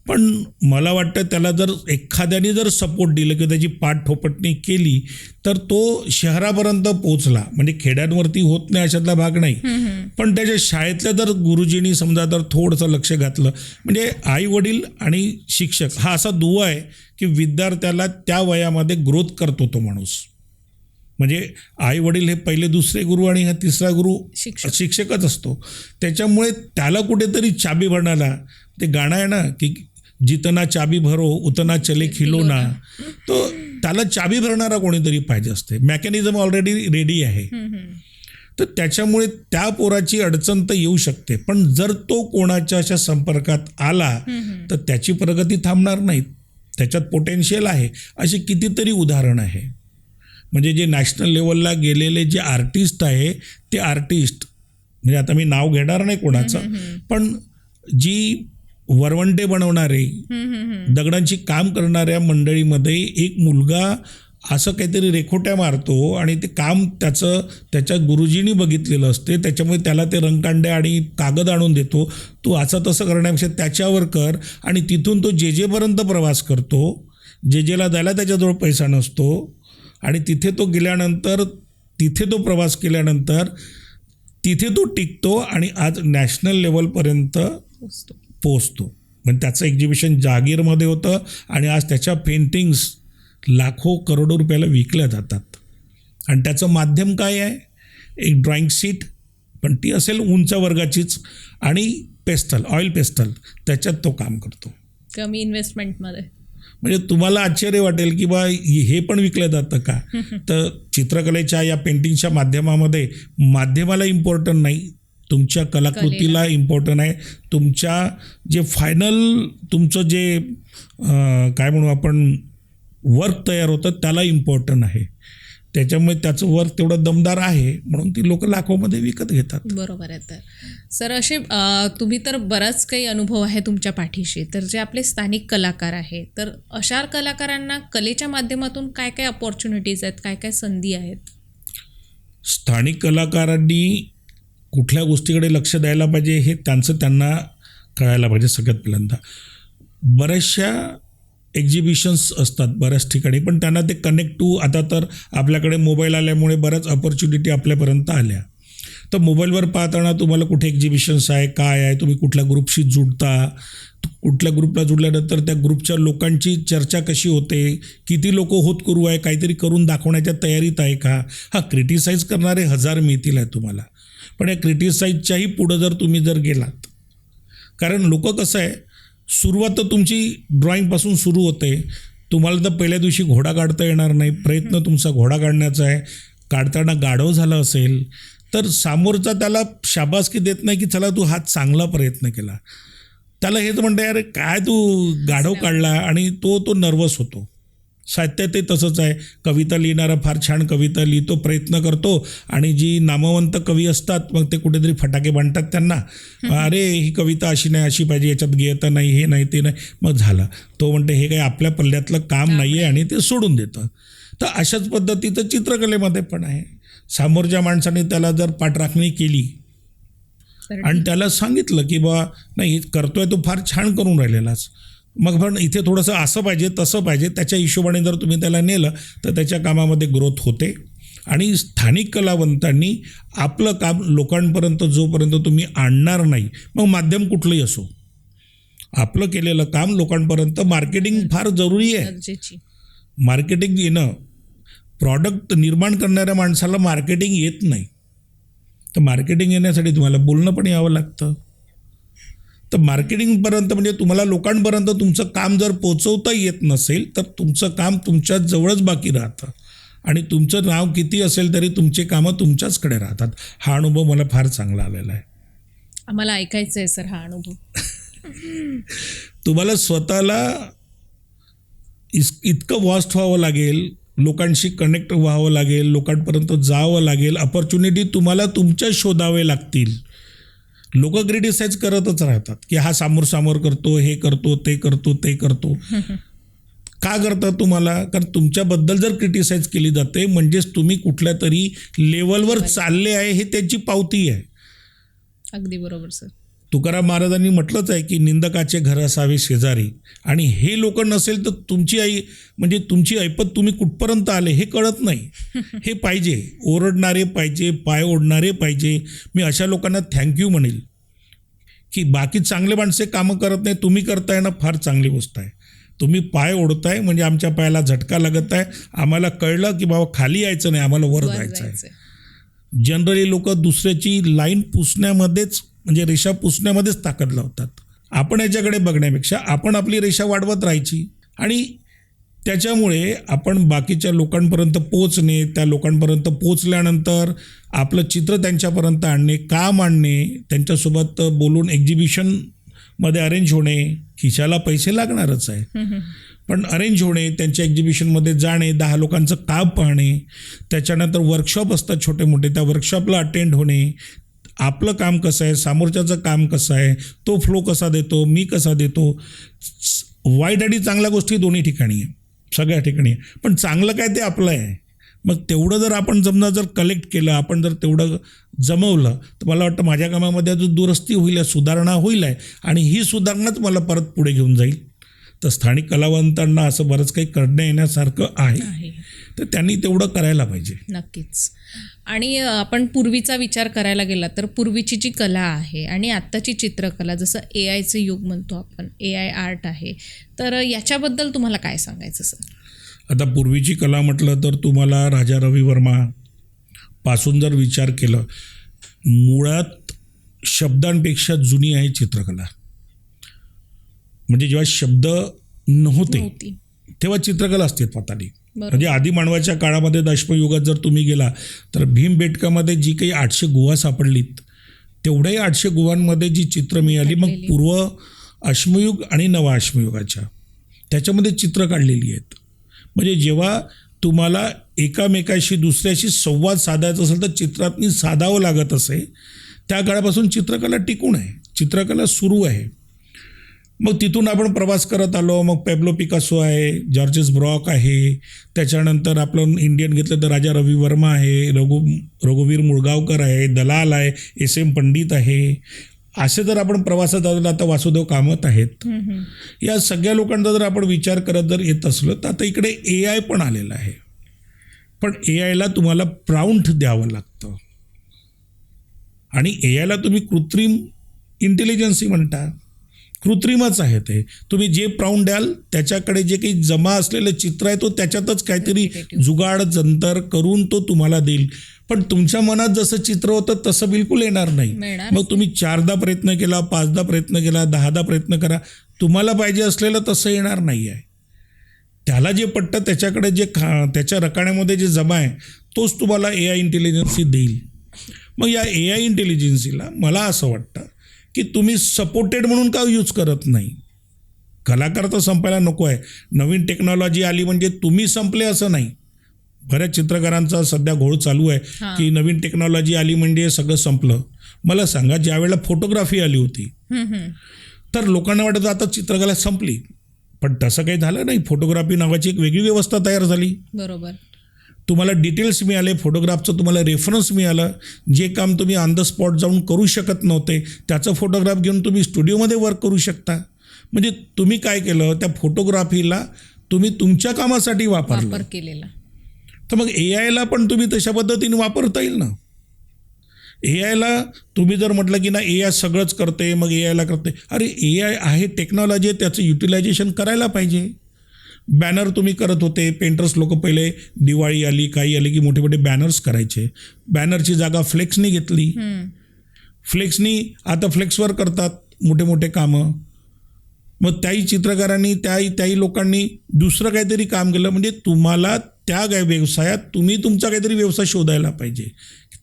पण मला वाटतं त्याला जर एखाद्याने जर सपोर्ट दिलं किंवा त्याची पाठठोपटणी केली तर तो शहरापर्यंत पोचला. म्हणजे खेड्यांवरती होत नाही अशातला भाग नाही, पण त्याच्या शाळेतल्या जर गुरुजींनी समजा जर थोडंसं लक्ष घातलं, म्हणजे आई वडील आणि शिक्षक हा असा दुवा आहे की विद्यार्थ्याला त्या वयामध्ये ग्रोथ करतो तो माणूस. म्हणजे आई वडील हे पहिले दुसरे गुरु आणि हा तिसरा गुरु शिक्षकच असतो. त्याच्यामुळे त्याला कुठेतरी चाबी भरणारा, ते गाणं आहे ना की जितना चाबी भरो उतना चले खिलोना, तो त्याला चाबी भरणारा कोणीतरी पाहिजे असते. मेकॅनिझम ऑलरेडी रेडी आहे. तर त्याच्यामुळे त्या पोराची अडचण तर येऊ शकते, पण जर तो कोणाच्या अशा संपर्कात आला तर त्याची प्रगती थांबणार नाही. त्याच्यात पोटेन्शियल आहे. अशी कितीतरी उदाहरण आहे. म्हणजे जे नॅशनल लेवलला गेलेले जे आर्टिस्ट आहे ते आर्टिस्ट, म्हणजे आता मी नाव घेणार नाही कोणाचं, पण जी वरवंटे बनवणारे, दगडांची काम करणाऱ्या मंडळीमध्ये एक मुलगा असं काहीतरी रेखोट्या मारतो आणि ते काम त्याच्या गुरुजींनी बघितलेलं असते. त्याच्यामुळे त्याला ते रंगकांड्या आणि कागद आणून देतो, तू असं तसं करण्यापेक्षा त्याच्यावर कर. आणि तिथून तो जेजेपर्यंत प्रवास करतो. जेजेला जायला त्याच्याजवळ पैसा नसतो आणि तिथे तो गेल्यानंतर, तिथे तो प्रवास केल्यानंतर तिथे तो टिकतो आणि आज नॅशनल लेवलपर्यंत पोचतो. म्हणजे त्याचं एक्झिबिशन जहागीरमध्ये होतं आणि आज त्याच्या पेंटिंग्स लाखो करोडो रुपयाला विकल्या जातात आणि त्याचं माध्यम काय आहे? एक ड्रॉइंग शीट, पण ती असेल उंच वर्गाचीच, आणि पेस्टल, ऑइल पेस्टल, त्याच्यात तो काम करतो. कमी इन्व्हेस्टमेंटमध्ये. म्हणजे तुम्हाला आश्चर्य वाटेल की बा हे पण विकलं जातं का? तर चित्रकलेच्या या पेंटिंगच्या माध्यमामध्ये माध्यमाला इम्पॉर्टंट नाही, तुमच्या कलाकृतीला इम्पॉर्टंट आहे. तुमच्या जे फायनल तुमचं जे काय म्हणू आपण वर्क तयार होतं त्याला इम्पॉर्टंट आहे. त्याच्यामुळे त्याचं वर्क तेवढं दमदार आहे म्हणून ती लोक लाखोमध्ये विकत घेतात. बरोबर आहे. तर सर असे तुम्ही तर बराच काही अनुभव आहे तुमच्या पाठीशी, तर जे आपले स्थानिक कलाकार आहे, तर अशा कलाकारांना कलेच्या माध्यमातून काय काय अपॉर्च्युनिटीज आहेत, काय काय संधी आहेत? स्थानिक कलाकारांनी कुठल्या गोष्टीकडे लक्ष द्यायला पाहिजे हे त्यांना कळायला पाहिजे. सगळ्यात पहिल्यांदा बऱ्याचशा एक्झिबिशन्स असतात बऱ्याच ठिकाणी, पण त्यांना ते कनेक्ट टू, आता तर आपल्याकडे मोबाईल आल्यामुळे बऱ्याच अपॉर्च्युनिटी आपल्यापर्यंत आल्या. तर मोबाईलवर पाहताना तुम्हाला कुठे एक्झिबिशन्स आहे, काय आहे, तुम्ही कुठल्या ग्रुपशी जुडता, कुठल्या ग्रुपला जुडल्यानंतर त्या ग्रुपच्या लोकांची चर्चा कशी होते, किती लोक होत करू आहे, काहीतरी करून दाखवण्याच्या तयारीत आहे का? हां, क्रिटिसाईज करणारे 1000 मिळतील आहे तुम्हाला, पण या क्रिटिसाईजच्याही पुढं जर तुम्ही गेलात, कारण लोक कसं आहे, सुरुवात तर तुमची ड्रॉईंगपासून सुरू होते. तुम्हाला तर पहिल्या दिवशी घोडा काढता येणार नाही, प्रयत्न तुमचा घोडा काढण्याचा आहे. काढताना गाढव झाला असेल तर समोरचा त्याला शाबासकी देत नाही की चला तू हा चांगला प्रयत्न केला. त्याला हेच म्हणतं अरे काय तू गाढव काढला, आणि तो नर्वस होतो. साहित्य ते तसंच आहे. कविता लिहिणारा फार छान कविता लिहितो, प्रयत्न करतो, आणि जी नामवंत कवी असतात मग ते कुठेतरी फटाके बांधतात त्यांना, अरे ही कविता अशी नाही, अशी पाहिजे, याच्यात गेयता नाही, हे नाही, ते नाही, मग झालं. तो म्हणते हे काही आपल्या पल्ल्यातलं काम नाही आहे, आणि ते सोडून देतं. तर अशाच पद्धतीचं चित्रकलेमध्ये पण आहे. समोरच्या माणसाने त्याला जर पाठराखणी केली आणि त्याला सांगितलं की बा नाही करतोय तो फार छान करून राहिलेलाच, मग पण इथे थोडंसं असं पाहिजे तसं पाहिजे, त्याच्या हिशोबाने जर तुम्ही त्याला नेलं तर त्याच्या कामामध्ये ग्रोथ होते. आणि स्थानिक कलावंतांनी आपलं काम लोकांपर्यंत जोपर्यंत तुम्ही आणणार नाही, मग माध्यम कुठलंही असो, आपलं केलेलं काम लोकांपर्यंत, मार्केटिंग फार जरुरी आहे. मार्केटिंग येणं, प्रॉडक्ट निर्माण करणाऱ्या माणसाला मार्केटिंग येत नाही, तर मार्केटिंग येण्यासाठी तुम्हाला बोलणं पण यावं लागतं. तर मार्केटिंगपर्यंत म्हणजे तुम्हाला लोकांपर्यंत तुमचं काम जर पोचवता येत नसेल तर तुमचं काम तुमच्या जवळच बाकी राहतं, आणि तुमचं नाव किती असेल तरी तुमचे कामं तुमच्याचकडे राहतात. हा अनुभव मला फार चांगला आलेला आहे. आम्हाला ऐकायचं आहे सर हा अनुभव. तुम्हाला स्वतःला इतकं वॉस्ट व्हावं लागेल, लोकांशी कनेक्ट व्हावं लागेल, लोकांपर्यंत जावं लागेल, अपॉर्च्युनिटी तुम्हाला तुमच्या शोधावे लागतील. लोक क्रिटिसाइज करतच राहतात की हा समोर करतो, हे करतो, ते करतो, ते करतो. का करतात तुम्हाला? कारण तुमच्याबद्दल जर क्रिटिसाइज केली जाते म्हणजेच तुम्ही कुठल्या तरी लेवलवर चालले आहे हे त्यांची पावती आहे. अगदी बरोबर सर. तुकाराम महाराजांनी म्हटलंच आहे की निंदकाचे घर असावे शेजारी, आणि हे लोक नसेल तर तुमची आई म्हणजे तुमची ऐपत तुम्ही कुठपर्यंत आले हे कळत नाही. हे पाहिजे, ओरडणारे पाहिजे, पाय ओढणारे पाहिजे. मी अशा लोकांना थँक्यू म्हणेल की बाकी चांगले माणसे कामं करत नाही, तुम्ही करताय ना, फार चांगली गोष्ट आहे. तुम्ही पाय ओढताय म्हणजे आमच्या पायाला झटका लागत आहे, आम्हाला कळलं की बाबा खाली यायचं नाही, आम्हाला वर जायचं आहे. जनरली लोक दुसऱ्याची लाईन पुसण्यामध्येच म्हणजे रेषा पुसण्यामध्येच ताकद लावतात. आपण याच्याकडे बघण्यापेक्षा आपण आपली रेषा वाढवत राहायची, आणि त्याच्यामुळे आपण बाकीच्या लोकांपर्यंत पोचणे, त्या लोकांपर्यंत पोचल्यानंतर आपलं चित्र त्यांच्यापर्यंत आणणे, काम आणणे, त्यांच्यासोबत बोलून एक्झिबिशनमध्ये अरेंज होणे. खिशाला पैसे लागणारच आहे, पण अरेंज होणे, त्यांच्या एक्झिबिशनमध्ये जाणे, 10 लोकांचं काम पाहणे, त्याच्यानंतर वर्कशॉप असतात छोटे मोठे, त्या वर्कशॉपला अटेंड होणे. आपलं काम कसं आहे, समोरच्याचं काम कसं आहे, तो फ्लो कसा देतो, मी कसा देतो. वाईट आणि चांगल्या गोष्टी दोन्ही ठिकाणी आहे, सगळ्या ठिकाणी आहे, पण चांगलं काय ते आपलं आहे. मग तेवढं जर आपण जर कलेक्ट केलं, आपण जर तेवढं जमवलं, तर मला वाटतं माझ्या कामामध्ये जो दुरुस्ती होईल, सुधारणा होईल आहे, आणि ही सुधारणाच मला परत पुढे घेऊन जाईल. तर स्थानिक कलावंतांना असं बरंच काही करण्या येण्यासारखं आहे, तर त्यांनी तेवढं करायला पाहिजे. नक्कीच. आणि आपण पूर्वीचा विचार करायला गेला तर पूर्वीची जी कला आहे आणि आत्ताची चित्रकला, जसं AIचं युग म्हणतो आपण, AI आर्ट आहे, तर याच्याबद्दल तुम्हाला काय सांगायचं सर? आता पूर्वीची कला म्हटलं तर तुम्हाला राजा रवी वर्मा पासून जर विचार केलं, मुळात शब्दांपेक्षा जुनी आहे चित्रकला. म्हणजे जेव्हा शब्द नव्हते तेव्हा चित्रकला अस्तित्वात आली. म्हणजे आधी मानवाच्या काळामध्ये अश्मयुगात जर तुम्ही गेला तर भीमबेटकामध्ये जी काही 800 गुहा सापडलीत, तेवढ्याही 800 गुहांमध्ये जी चित्र मिळाली मग पूर्व अश्मयुग आणि नवा अश्मयुगाच्या, त्याच्यामध्ये चित्र काढलेली आहेत. म्हणजे जेव्हा तुम्हाला एकामेकाशी दुसऱ्याशी संवाद साधायचा असेल तर चित्रातनी साधावं लागत असे, त्या काळापासून चित्रकला टिकून आहे, चित्रकला सुरू आहे. मग तिथून आपण प्रवास करत आलो. मग पॅब्लो पिकासो आहे, जॉर्जेस ब्रॉक आहे, त्याच्यानंतर आपलं इंडियन घेतलं तर राजा रवी वर्मा आहे, रघुवीर मुळगावकर आहे, दलाल आहे, SM पंडित आहे. असे जर आपण प्रवासात आलो, आता वासुदेव कामत आहेत. या सगळ्या लोकांचा जर आपण विचार करत जर येत असलो तर आता इकडे AI पण आलेलं आहे. पण AIला तुम्हाला प्राउंट द्यावं लागतं आणि AIला तुम्ही कृत्रिम इंटेलिजन्सी म्हणता. कृत्रिमच आहे ते. तुम्ही जे प्राउंड द्याल त्याच्याकडे जे काही जमा असलेलं चित्र आहे तो त्याच्यातच काहीतरी जुगाड जंतर करून तो तुम्हाला देईल. पण तुमच्या मनात जसं चित्र होतं तसं बिलकुल येणार नाही. मग तुम्ही 4दा प्रयत्न केला, 5दा प्रयत्न केला, 10दा प्रयत्न करा, तुम्हाला पाहिजे असलेलं तसं येणार नाही आहे. त्याला जे पटतं त्याच्याकडे जे त्याच्या रकाण्यामध्ये जे जमा आहे तोच तुम्हाला AI इंटेलिजन्सी देईल. मग या AI इंटेलिजन्सीला मला असं वाटतं की तुम्ही सपोर्टेड म्हणून का यूज करत नाही. कलाकार तर संपायला नको आहे. नवीन टेक्नॉलॉजी आली म्हणजे तुम्ही संपले असं नाही. बऱ्याच चित्रकारांचा सध्या घोळ चालू आहे की नवीन टेक्नॉलॉजी आली म्हणजे सगळं संपलं. मला सांगा, ज्या वेळेला फोटोग्राफी आली होती तर लोकांना वाटत आता चित्रकला संपली, पण तसं काही झालं नाही. फोटोग्राफी नावाची एक वेगळी व्यवस्था तयार झाली. बरोबर. तुम्हाला डिटेल्स मिळाले, फोटोग्राफचं तुम्हाला रेफरन्स मिळालं. जे काम तुम्ही ऑन द स्पॉट जाऊन करू शकत नव्हते त्याचं फोटोग्राफ घेऊन तुम्ही स्टुडिओमध्ये वर्क करू शकता. म्हणजे तुम्ही काय केलं, त्या फोटोग्राफीला तुम्ही तुमच्या कामासाठी वापर केलेला. तर मग AIला पण तुम्ही तशा पद्धतीने वापरता येईल ना. AIला तुम्ही जर म्हटलं की ना AI सगळंच करते मग AIला करते, अरे AI आहे, टेक्नॉलॉजी आहे, त्याचं युटिलायझेशन करायला पाहिजे. बॅनर तुम्ही करत होते, पेंटर्स लोक पहिले दिवाळी आली काही आली की मोठे मोठे बॅनर्स करायचे. बॅनरची जागा फ्लेक्सनी घेतली. फ्लेक्सनी आता फ्लेक्सवर करतात मोठे मोठे कामं. मग त्याही चित्रकारांनी त्याही लोकांनी दुसरं काहीतरी काम केलं. म्हणजे तुम्हाला त्या व्यवसायात तुम्ही तुमचा काहीतरी व्यवसाय शोधायला पाहिजे.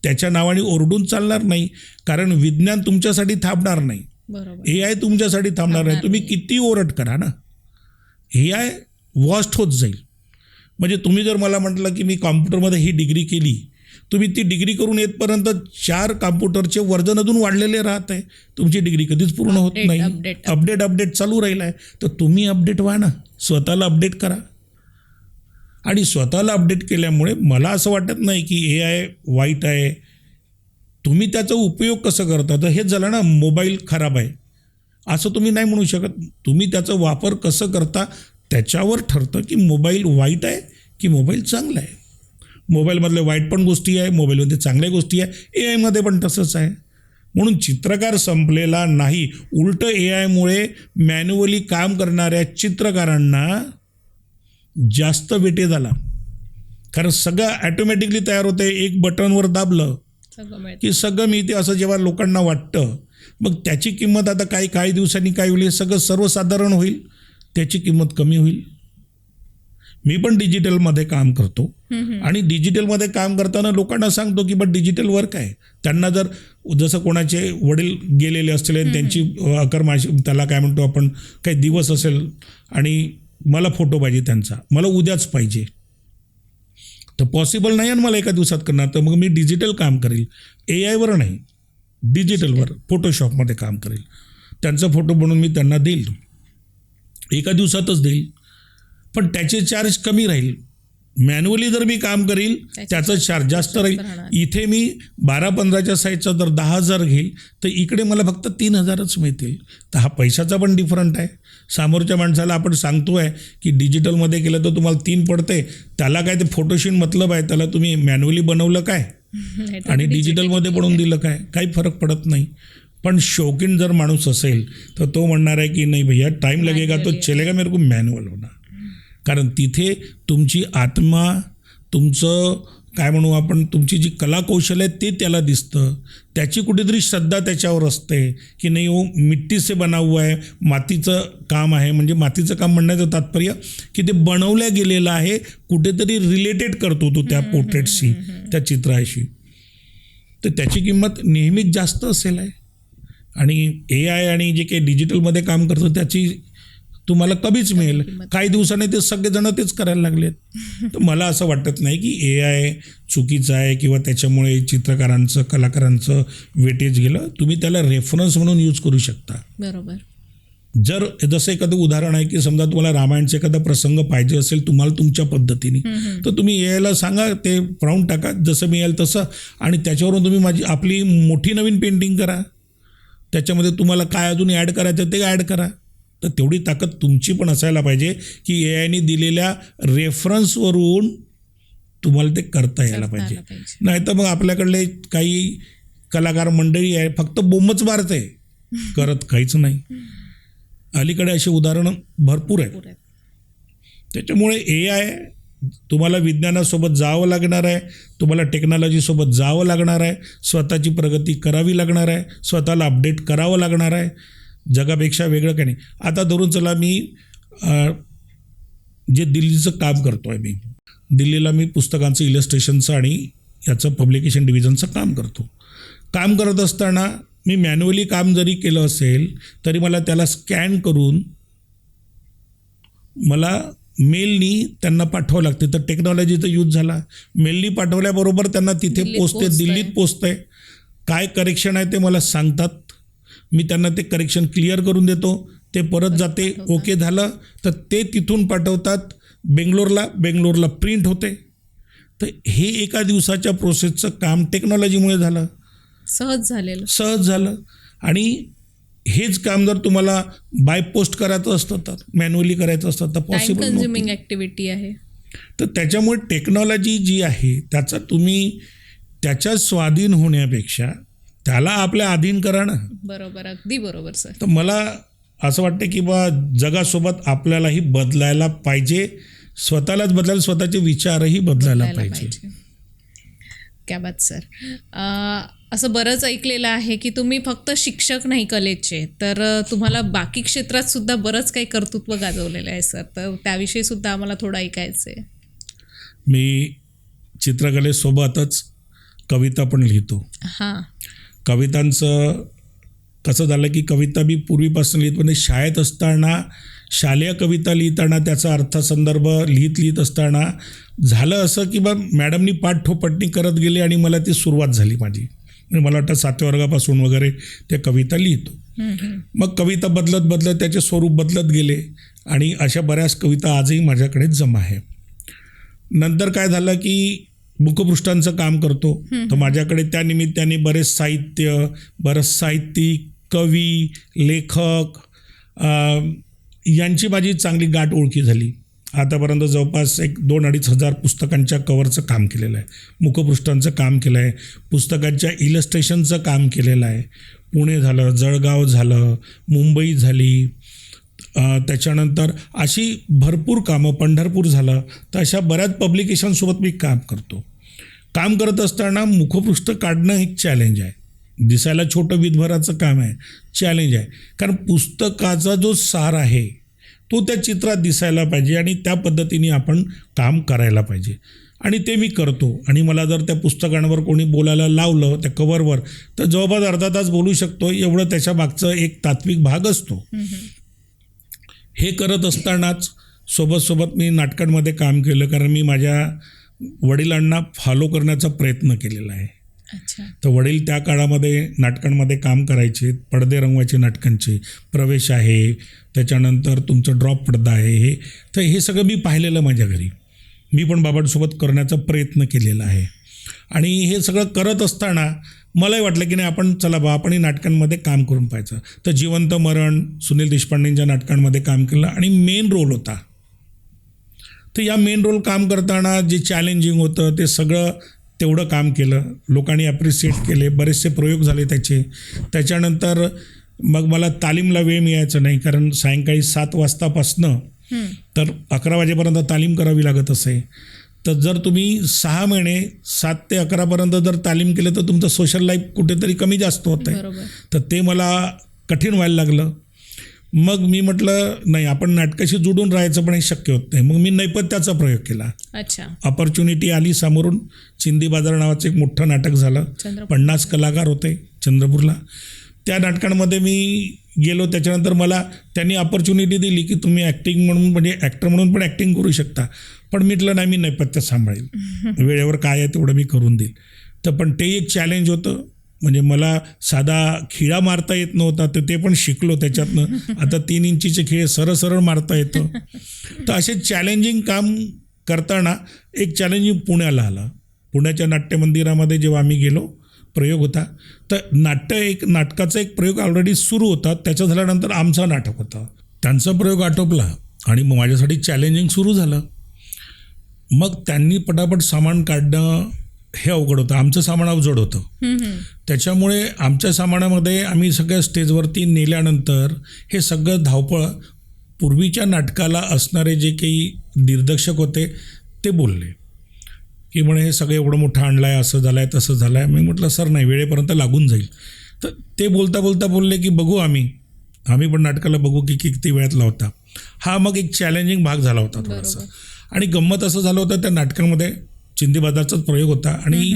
त्याच्या नावाने ओरडून चालणार नाही, कारण विज्ञान तुमच्यासाठी थांबणार नाही, AI तुमच्यासाठी थांबणार नाही. तुम्ही किती ओरड करा ना, AI वॉस्ट होत जाईल. म्हणजे तुम्ही जर मला म्हटलं की मी कॉम्प्युटरमध्ये ही डिग्री केली, तुम्ही ती डिग्री करून येतपर्यंत 4 कॉम्प्युटरचे वर्जन अजून वाढलेले राहत आहे. तुमची डिग्री कधीच पूर्ण होत नाही. अपडेट चालू राहिला आहे. तर तुम्ही अपडेट व्हा ना, स्वतःला अपडेट करा. आणि स्वतःला अपडेट केल्यामुळे मला असं वाटत नाही की AI वाईट आहे. तुम्ही त्याचा उपयोग कसं करता, तर हेच झालं ना, मोबाईल खराब आहे असं तुम्ही नाही म्हणू शकत. तुम्ही त्याचा वापर कसं करता त्याच्यावर ठरतं की मोबाईल वाईट आहे की मोबाईल चांगला आहे. मोबाईलमधले वाईट पण गोष्टी आहे, मोबाईलमध्ये चांगल्या गोष्टी आहे, AIमध्ये पण तसंच आहे. म्हणून चित्रकार संपलेला नाही, उलटं AIमुळे मॅन्युअली काम करणाऱ्या चित्रकारांना जास्त वेटेज आला. कारण सगळं ॲटोमॅटिकली तयार होतं. एक बटनवर दाबलं की सगळं मिळते असं जेव्हा लोकांना वाटतं, मग त्याची किंमत आता काही दिवसांनी काय होईल, हे सगळं सर्वसाधारण होईल, त्याची किंमत कमी होईल. मी पण डिजिटलमध्ये काम करतो आणि डिजिटलमध्ये काम करताना लोकांना सांगतो की बट डिजिटल वर्क आहे. त्यांना जर जसं कोणाचे वडील गेलेले असतील आणि त्यांची अकर्माशी, त्याला काय म्हणतो आपण, काही दिवस असेल आणि मला फोटो पाहिजे त्यांचा, मला उद्याच पाहिजे, तर पॉसिबल नाही आहे मला एका दिवसात करणार. तर मग मी डिजिटल काम करेल, AIवर नाही, डिजिटलवर फोटोशॉपमध्ये काम करेल. त्यांचा फोटो बनवून मी त्यांना देईल, एका दिवसातच देईल, पण त्याचे चार्ज कमी राहील. मॅन्युअली जर मी काम करील त्याचं चार्ज जास्त राहील. इथे मी 12-15च्या साईजचा जर 10,000 घेईल तर इकडे मला फक्त 3,000च मिळतील. तर हा पैशाचा पण डिफरंट आहे. समोरच्या माणसाला आपण सांगतो आहे की डिजिटलमध्ये केलं तर तुम्हाला 3 पडते, त्याला काय ते फोटोशीन मतलब आहे, त्याला तुम्ही मॅन्युअली बनवलं काय आणि डिजिटलमध्ये बनवून दिलं काय, काही फरक पडत नाही. पण शौकीन जर माणूस असेल तर तो म्हणणार आहे की नाही भैया टाइम लगेगा तो चलेगा, मेरे को मॅन्युअल होना. कारण तिथे तुमची आत्मा, तुमचं काय म्हणू आपण, तुमची जी कलाकौशल्य आहे ते त्याला दिसतं. त्याची कुठेतरी श्रद्धा त्याच्यावर असते की नाही हो, मिट्टी से बना हुआ आहे, मातीचं काम आहे. म्हणजे मातीचं काम म्हणण्याचं तात्पर्य की ते बनवल्या गेलेलं आहे, कुठेतरी रिलेटेड करतो तो त्या पोर्ट्रेटशी, त्या चित्राशी. तर त्याची किंमत नेहमीच जास्त असेल आहे. आणि AI आणि जे काही डिजिटलमध्ये काम करतं त्याची तुम्हाला कमीच मिळेल. काही दिवसांनी ते सगळेजण तेच करायला लागलेत. तर मला असं वाटत नाही की AI चुकीचं आहे किंवा त्याच्यामुळे चित्रकारांचं, कलाकारांचं वेटेज गेलं. तुम्ही त्याला रेफरन्स म्हणून यूज करू शकता. बरोबर. जर जसं एखादं उदाहरण आहे की समजा तुम्हाला रामायणचा एखादा प्रसंग पाहिजे असेल तुम्हाला तुमच्या पद्धतीने, तर तुम्ही AIला सांगा, ते पाहून टाका जसं मिळेल तसं, आणि त्याच्यावरून तुम्ही आपली मोठी नवीन पेंटिंग करा. त्याच्यामध्ये तुम्हाला काय अजून ॲड करायचं ते ॲड करा. तर तेवढी ताकद तुमची पण असायला पाहिजे की AIने दिलेल्या रेफरन्सवरून तुम्हाला ते करता यायला पाहिजे. नाही तर मग आपल्याकडले काही कलाकार मंडळी आहे फक्त बोंबच मारते, करत काहीच नाही. अलीकडे अशी उदाहरणं भरपूर आहेत. त्याच्यामुळे AI तुम्हाला विज्ञानासोबत जावं लागणार आहे, तुम्हाला टेक्नॉलॉजीसोबत जावं लागणार आहे, स्वतःची प्रगती करावी लागणार आहे, स्वतःला अपडेट करावं लागणार आहे. जगापेक्षा वेगळं काही नाही. आता धरून चला, मी जे दिल्लीचं काम करतो आहे, मी दिल्लीला पुस्तकांचं, इलस्ट्रेशनचं आणि याचं पब्लिकेशन डिव्हिजनचं काम करतो. काम करत असताना मी मॅन्युअली काम जरी केलं असेल तरी मला त्याला स्कॅन करून मला मेलनी त्यांना पाठवावं लागते. तर टेक्नॉलॉजीचा यूज झाला. मेलनी पाठवल्याबरोबर त्यांना तिथे पोचते, दिल्लीत पोचते. काय करेक्शन आहे ते मला सांगतात, मी त्यांना ते करेक्शन क्लिअर करून देतो. ते परत जाते, ओके झालं तर ते तिथून पाठवतात बेंगलोरला प्रिंट होते. तर हे एका दिवसाच्या प्रोसेसचं काम टेक्नॉलॉजीमुळे झालं, सहज झालं. आणि हेच काम जर तुम्हाला बाय पोस्ट करायचं असतं तर मॅन्युअली करायचं असतं तर पॉसिबल कन्झ्युमिंग ॲक्टिव्हिटी आहे. तर त्याच्यामुळे टेक्नॉलॉजी जी आहे त्याचा तुम्ही त्याच्या स्वाधीन होण्यापेक्षा त्याला आपल्या अधीन करा ना. बरोबर, अगदी बरोबर सर. तर मला असं वाटतं की जगासोबत आपल्यालाही बदलायला पाहिजे, स्वतःलाच बदलायला, स्वतःचे विचारही बदलायला पाहिजे. क्या बात सर. असं बरंच ऐकलेलं आहे की तुम्ही फक्त शिक्षक नाही कलेचे, तर तुम्हाला बाकी क्षेत्रात सुद्धा बरंच काही कर्तृत्व गाजवलेलं आहे सर. तर त्याविषयी सुद्धा आम्हाला थोडं ऐकायचं आहे. मी चित्रकलेसोबतच कविता पण लिहितो. हां. कवितांचं कसं झालं की कविता मी पूर्वीपासून लिहित, म्हणजे शाळेत असताना शालेय कविता लिहिताना त्याचा अर्थसंदर्भ लिहित असताना झालं असं की मॅडमनी पाठोपटणी करत गेले आणि मला ती सुरुवात झाली माझी. म्हणजे मला वाटतं 7व्या वर्गापासून वगैरे त्या कविता लिहितो. मग कविता बदलत त्याचे स्वरूप बदलत गेले आणि अशा बऱ्याच कविता आजही माझ्याकडे जमा आहे. नंतर काय झालं की मुखपृष्ठांचं काम करतो, तर माझ्याकडे त्या निमित्ताने बरेच साहित्यिक, कवी, लेखक यांची माझी चांगली गाठ ओळखी झाली. आतापर्यंत जवळपास 2-2.5 हजार पुस्तकांच्या कवरचं काम केलेलं आहे, मुखपृष्ठांचं काम केलं आहे, पुस्तकांच्या इलस्ट्रेशनचं काम केलेलं आहे. पुणे झालं, जळगाव झालं, मुंबई झाली, त्याच्यानंतर अशी भरपूर कामं, पंढरपूर झालं. तर अशा बऱ्याच पब्लिकेशनसोबत मी काम करतो. काम करत असताना मुखपृष्ठ काढणं एक चॅलेंज आहे. दिसायला छोटं विधभराचं काम आहे, चॅलेंज आहे. कारण पुस्तकाचा जो सार आहे तो त्या चित्रात दिसायला पाहिजे आणि त्या पद्धतीने आपण काम करायला पाहिजे. आणि ते मी करतो. आणि मला जर त्या पुस्तकांवर कोणी बोलायला लावलं त्या कवरवर तर जवळपास अर्धा तास बोलू शकतो, एवढं त्याच्या मागचं एक तात्विक भाग असतो. हे करत असतानाच सोबत मी नाटकांमध्ये काम केलं, कारण मी माझ्या वडिलांना फॉलो करण्याचा प्रयत्न केलेला आहे. तर वडील त्या काळामध्ये नाटकांमध्ये काम करायचे, पडदे रंगवायचे नाटकांचे, प्रवेश आहे, त्याच्यानंतर तुमचं ड्रॉप पडदा आहे. तर हे सगळं मी पाहिलेलं माझ्या घरी. मी पण बाबांसोबत करण्याचा प्रयत्न केलेला आहे. आणि हे सगळं करत असताना मलाही वाटलं की नाही आपणही नाटकांमध्ये काम करून पाहायचं. तर जिवंत मरण, सुनील देशपांडेंच्या नाटकांमध्ये काम केलं आणि मेन रोल होता. तर या मेन रोल काम करताना जे चॅलेंजिंग होतं ते सगळं तेवढं काम केलं, लोकांनी ॲप्रिशिएट केले, बरेचसे प्रयोग झाले त्याचे. त्याच्यानंतर मग मला तालीमला वेळ मिळायचा नाही, कारण सायंकाळी 7 वाजतापासनं तर 11 वाजेपर्यंत तालीम करावी लागत असे. तर जर तुम्ही 6 महिने 7 ते 11पर्यंत जर तालीम केलं तर तुमचं सोशल लाईफ कुठेतरी कमी जास्त होतं आहे. बरोबर. तर ते मला कठीण व्हायला लागलं. मग मी म्हटलं नाही, आपण नाटकाशी जुडून राहायचं पण हे शक्य होत नाही. मग मी नैपथ्याचा प्रयोग केला. अच्छा. ऑपॉर्च्युनिटी आली समोरून. चिंदी बाजार नावाचं एक मोठं नाटक झालं. चंद्रपूर. 50 कलाकार होते चंद्रपूरला. त्या नाटकांमध्ये मी गेलो. त्याच्यानंतर मला त्यांनी ऑपॉर्च्युनिटी दिली की तुम्ही ॲक्टिंग म्हणून म्हणजे ॲक्टर म्हणून पण ॲक्टिंग करू शकता. पण म्हटलं नाही, मी नैपथ्य सांभाळेल, वेळेवर काय आहे तेवढं मी करून देईल. तर पण ते एक चॅलेंज होतं. म्हणजे मला साधा खिळा मारता येत नव्हता, तर ते पण शिकलो त्याच्यातनं. आता 3 इंचीचे खिळे सरळ मारता येतं. तर असे चॅलेंजिंग काम करताना एक चॅलेंजिंग पुण्याला आला. पुण्याच्या नाट्य मंदिरामध्ये जेव्हा आम्ही गेलो, प्रयोग होता. तर नाटकाचा एक प्रयोग ऑलरेडी सुरू होता. त्याचं झाल्यानंतर आमचा नाटक होता. त्यांचा प्रयोग आटोपला आणि मग माझ्यासाठी चॅलेंजिंग सुरू झालं. मग त्यांनी पटापट सामान काढणं हे अवघड होतं. आमचं सामान अवजड होतं. त्याच्यामुळे आमच्या सामानामध्ये आम्ही सगळ्या स्टेजवरती नेल्यानंतर हे सगळं धावपळ पूर्वीच्या नाटकाला असणारे जे काही दिग्दर्शक होते ते बोलले की म्हणे हे सगळं एवढं मोठं आणलं आहे, असं झालं आहे, तसं झालं आहे. मी म्हटलं सर नाही, वेळेपर्यंत लागून जाईल. तर ते बोलता बोलले की बघू आम्ही पण नाटकाला बघू की किती वेळातला होता. हा मग एक चॅलेंजिंग भाग झाला होता थोडासा. आणि गंमत असं झालं होतं त्या नाटकामध्ये, चिंदी बाजारचाच प्रयोग होता आणि